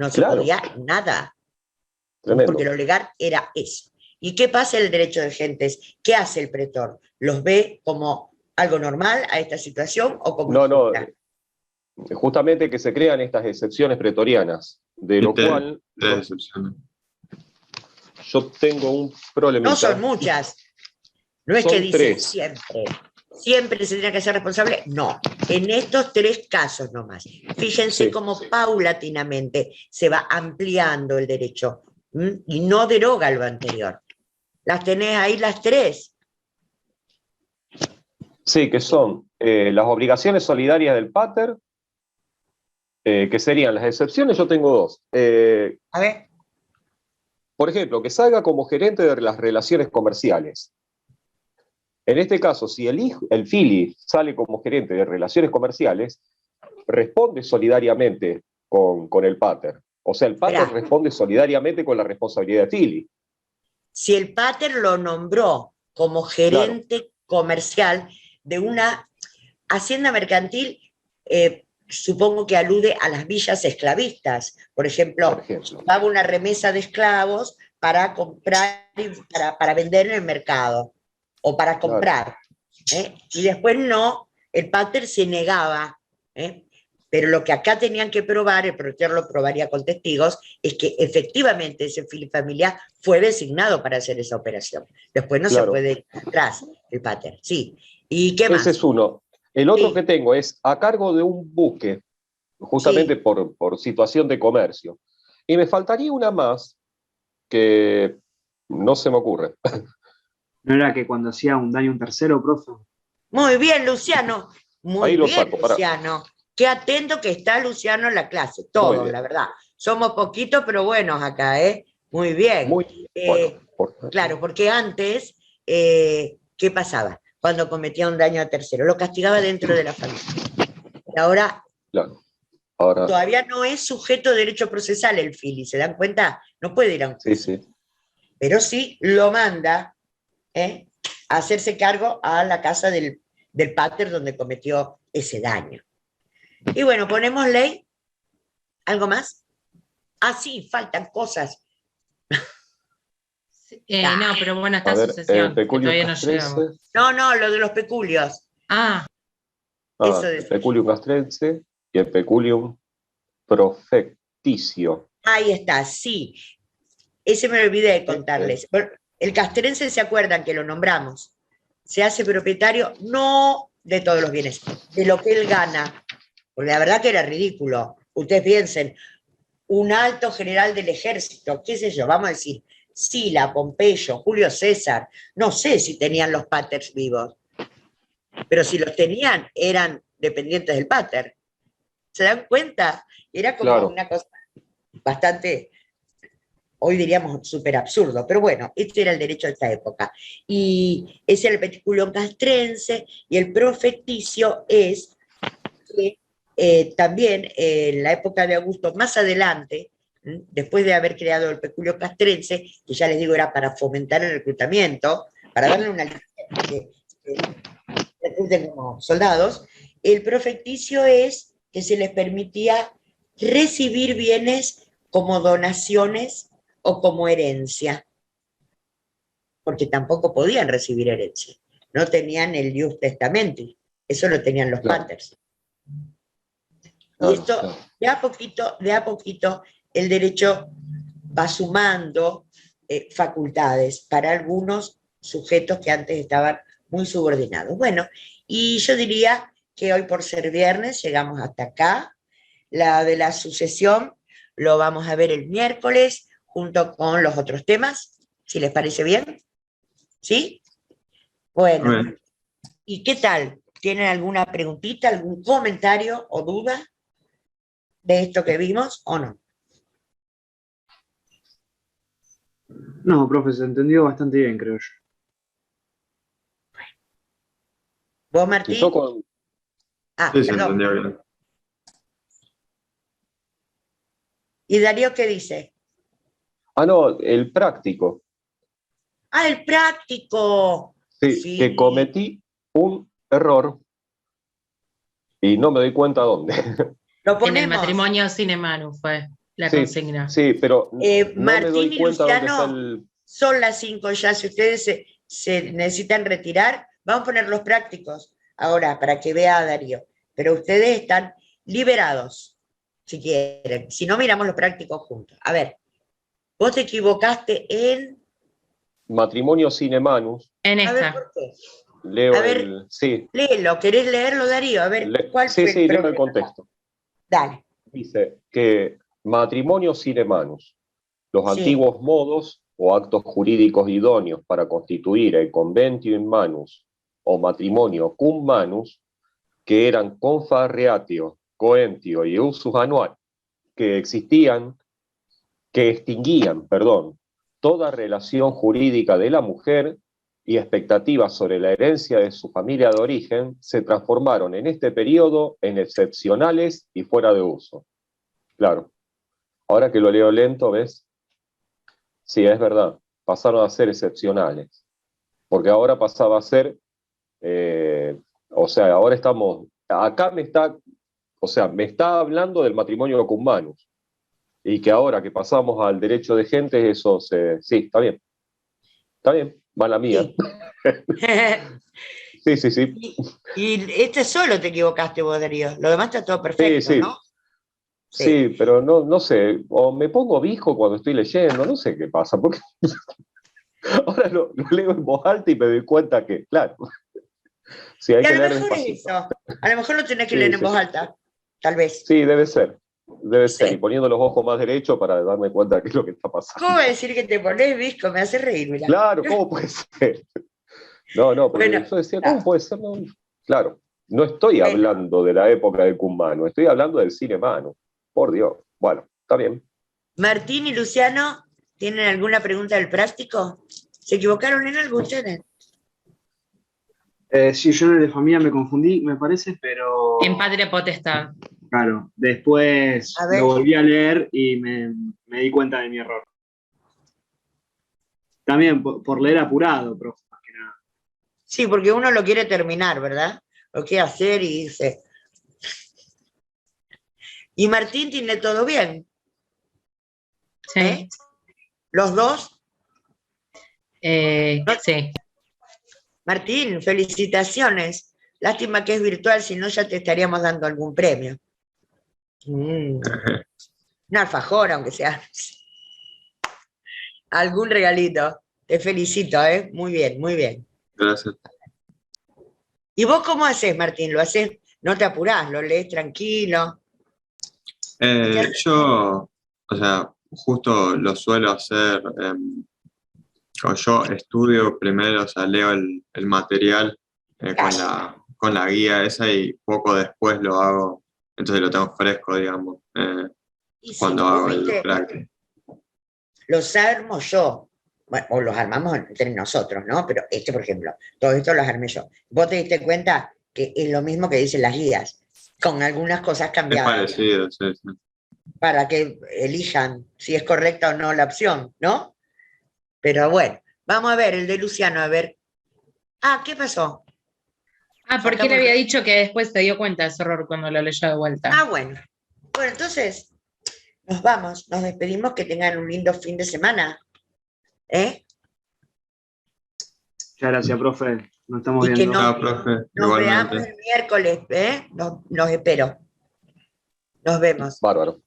se claro, podía nada, tremendo. porque lo legal era eso. ¿Y qué pasa en el derecho de gentes? ¿Qué hace el pretor? ¿Los ve como algo normal a esta situación o como No, injusta? justamente que se crean estas excepciones pretorianas, de lo cual Te decepciona. yo tengo un problemita. No son muchas. No es que Son dicen tres. siempre se tiene que ser responsable. No, en estos 3 casos nomás. Fíjense Sí, cómo paulatinamente se va ampliando el derecho y no deroga lo anterior. Las tenés ahí las 3. sí, que son las obligaciones solidarias del pater, que serían las excepciones, yo tengo 2. A ver, Por ejemplo, que salga como gerente de las relaciones comerciales. En este caso, si el fili sale como gerente de relaciones comerciales, responde solidariamente con el pater. O sea, el pater esperá. responde solidariamente con la responsabilidad de fili. Si el pater lo nombró como Claro, gerente comercial de una hacienda mercantil, supongo que alude a las villas esclavistas. Por por ejemplo, ejemplo. daba una remesa de esclavos para comprar y para vender en el mercado o para Claro, comprar. Y después no, el pater se negaba. ¿eh? Pero lo que acá tenían que probar, el proteor lo probaría con testigos, es que efectivamente ese familiar fue designado para hacer esa operación. Después no se claro. puede ir atrás el pater. Sí. ¿Y qué Ese más? es uno. El otro que Sí, tengo es a cargo de un buque, justamente sí. por situación de comercio. Y me faltaría una más que no se me ocurre. ¿No era que cuando hacía un daño a un tercero, profe? Muy bien, Luciano. Ahí Muy lo bien, saco, pará. Luciano. Qué atento que está Luciano en la clase. Muy Todos, bien. la verdad. Somos poquitos, pero buenos acá, ¿eh? Muy bien. Muy bueno. Claro, porque antes, ¿qué pasaba? Cuando cometía un daño a tercero, lo castigaba dentro de la familia. Y ahora Claro. Ahora, todavía no es sujeto de derecho procesal el fili, ¿se dan cuenta? No puede ir a un sí, juicio. sí. Pero sí lo manda a hacerse cargo a la casa del pater donde cometió ese daño. Y bueno, ponemos ley. ¿Algo más? Ah, sí, faltan cosas. No, pero bueno, A está ver, sucesión, que peculium todavía no castrense. llegamos. No, lo de los peculios. Eso El es. peculium castrense y el peculium profecticio. Ahí está, sí. Ese me olvidé de Este, contarles. El castrense, ¿se acuerdan que lo nombramos? Se hace propietario no de todos los bienes, de lo que él gana. Porque la verdad que era ridículo. Ustedes piensen, un alto general del ejército, qué sé yo, vamos a decir, Sila, Pompeyo, Julio César, no sé si tenían los paters vivos, pero si los tenían, eran dependientes del pater. ¿Se dan cuenta? Era como claro, una cosa bastante, hoy diríamos súper absurdo, pero bueno, este era el derecho de esta época. Y ese era el peticulum castrense, y el profeticio es que también en la época de Augusto, más adelante, después de haber creado el peculio castrense, que ya les digo era para fomentar el reclutamiento, para darle una que recluten como soldados, el profeticio es que se les permitía recibir bienes como donaciones o como herencia, porque tampoco podían recibir herencia, no tenían el Ius Testamenti, eso lo tenían los claro, paters. Y claro, esto, claro. de a poquito, el derecho va sumando facultades para algunos sujetos que antes estaban muy subordinados. Bueno, y yo diría que hoy por ser viernes llegamos hasta acá. La de la sucesión lo vamos a ver el miércoles junto con los otros temas, si les parece bien. ¿Sí? Bueno, Bien. ¿y qué tal? ¿Tienen alguna preguntita, algún comentario o duda de esto que vimos o no? No, profe, se entendió bastante bien, creo yo. ¿Vos, Y yo Martín? Ah, Sí, se perdón. entendió bien. ¿Y Darío qué dice? Ah, no, el práctico. Ah, el práctico. Sí, Sí. que cometí un error y no me doy cuenta dónde. Lo En el ponemos. matrimonio sine manu fue la Sí, consigna. sí, pero no me Martín doy y cuenta dónde está Luciano, el... son las 5 ya. Si ustedes se necesitan retirar, vamos a poner los prácticos ahora para que vea a Darío. Pero ustedes están liberados, si quieren. Si no, miramos los prácticos juntos. A ver, vos te equivocaste en... Matrimonio sine manus. En A ver, esta. ¿por qué? Leo A ver, el... Sí, léelo. ¿Querés leerlo, Darío? A ver, ¿cuál sí, fue sí, el léeme el problema? contexto. Dale. Dice que matrimonio sine manus, los Sí. antiguos modos o actos jurídicos idóneos para constituir el conventio in manus o matrimonio cum manus, que eran confarreatio, coentio y usus anual, que extinguían, toda relación jurídica de la mujer y expectativas sobre la herencia de su familia de origen, se transformaron en este periodo en excepcionales y fuera de uso. Claro, ahora que lo leo lento, ¿ves? Sí, es verdad, pasaron a ser excepcionales, porque ahora pasaba a ser, ahora estamos, acá me está hablando del matrimonio cum manus, y que ahora que pasamos al derecho de gentes, sí, está bien, mala mía. Sí. Sí. Y este solo te equivocaste vos, Darío. Lo demás está todo perfecto, Sí. ¿no? Sí, pero no sé, o me pongo viejo cuando estoy leyendo, no sé qué pasa, porque ahora lo leo en voz alta y me doy cuenta que, claro, sí, hay Y a que lo leer mejor es despacito. eso. A lo mejor lo tenés que Sí, leer en sí, voz sí. alta, tal vez. Sí, debe ser, Sí. y poniendo los ojos más derechos para darme cuenta de qué es lo que está pasando. ¿Cómo va a decir que te pones visco? Me hace reír, mira. Claro, ¿cómo puede ser? No, porque Bueno, yo decía, ¿cómo puede ser? No, claro, no estoy bueno, hablando de la época del Cumano, estoy hablando del cine mano, por Dios. Bueno, está bien. Martín y Luciano, ¿tienen alguna pregunta del práctico? ¿Se equivocaron en algo ustedes? Sí, yo en el de familia me confundí, me parece, pero En patria potestad. claro, después A ver. lo volví a leer y me di cuenta de mi error. También por leer apurado, profe, más que nada. Sí, porque uno lo quiere terminar, ¿verdad? Lo quiere hacer y dice. ¿Y Martín tiene todo bien? Sí. ¿Eh? ¿Los dos? Sí. Martín, felicitaciones. Lástima que es virtual, si no ya te estaríamos dando algún premio. Un alfajor, aunque sea. Algún regalito. Te felicito, ¿eh? Muy bien, muy bien. Gracias. ¿Y vos cómo haces, Martín? ¿Lo haces? ¿No te apurás? ¿Lo lees tranquilo? Yo, justo lo suelo hacer, o yo estudio primero, o sea, leo el material con la guía esa y poco después lo hago, entonces lo tengo fresco, digamos, Y sí, cuando vos hago el viste, práctico. los armo yo. Bueno, o los armamos entre nosotros, ¿no? Pero por ejemplo, todo esto los armé yo. Vos te diste cuenta que es lo mismo que dicen las guías, con algunas cosas Es cambiadas, parecido, sí, sí. para que elijan si es correcta o no la opción, ¿no? Pero bueno, vamos a ver el de Luciano, a ver. Ah, ¿qué pasó? Porque él había dicho que después se dio cuenta de ese error cuando lo leyó de vuelta. Ah, bueno. Bueno, entonces, nos vamos, nos despedimos, que tengan un lindo fin de semana. Muchas gracias, profe. Nos estamos Y que viendo. Chao, profe, nos veamos igualmente. el miércoles, ¿eh? Los espero. Nos vemos. Bárbaro.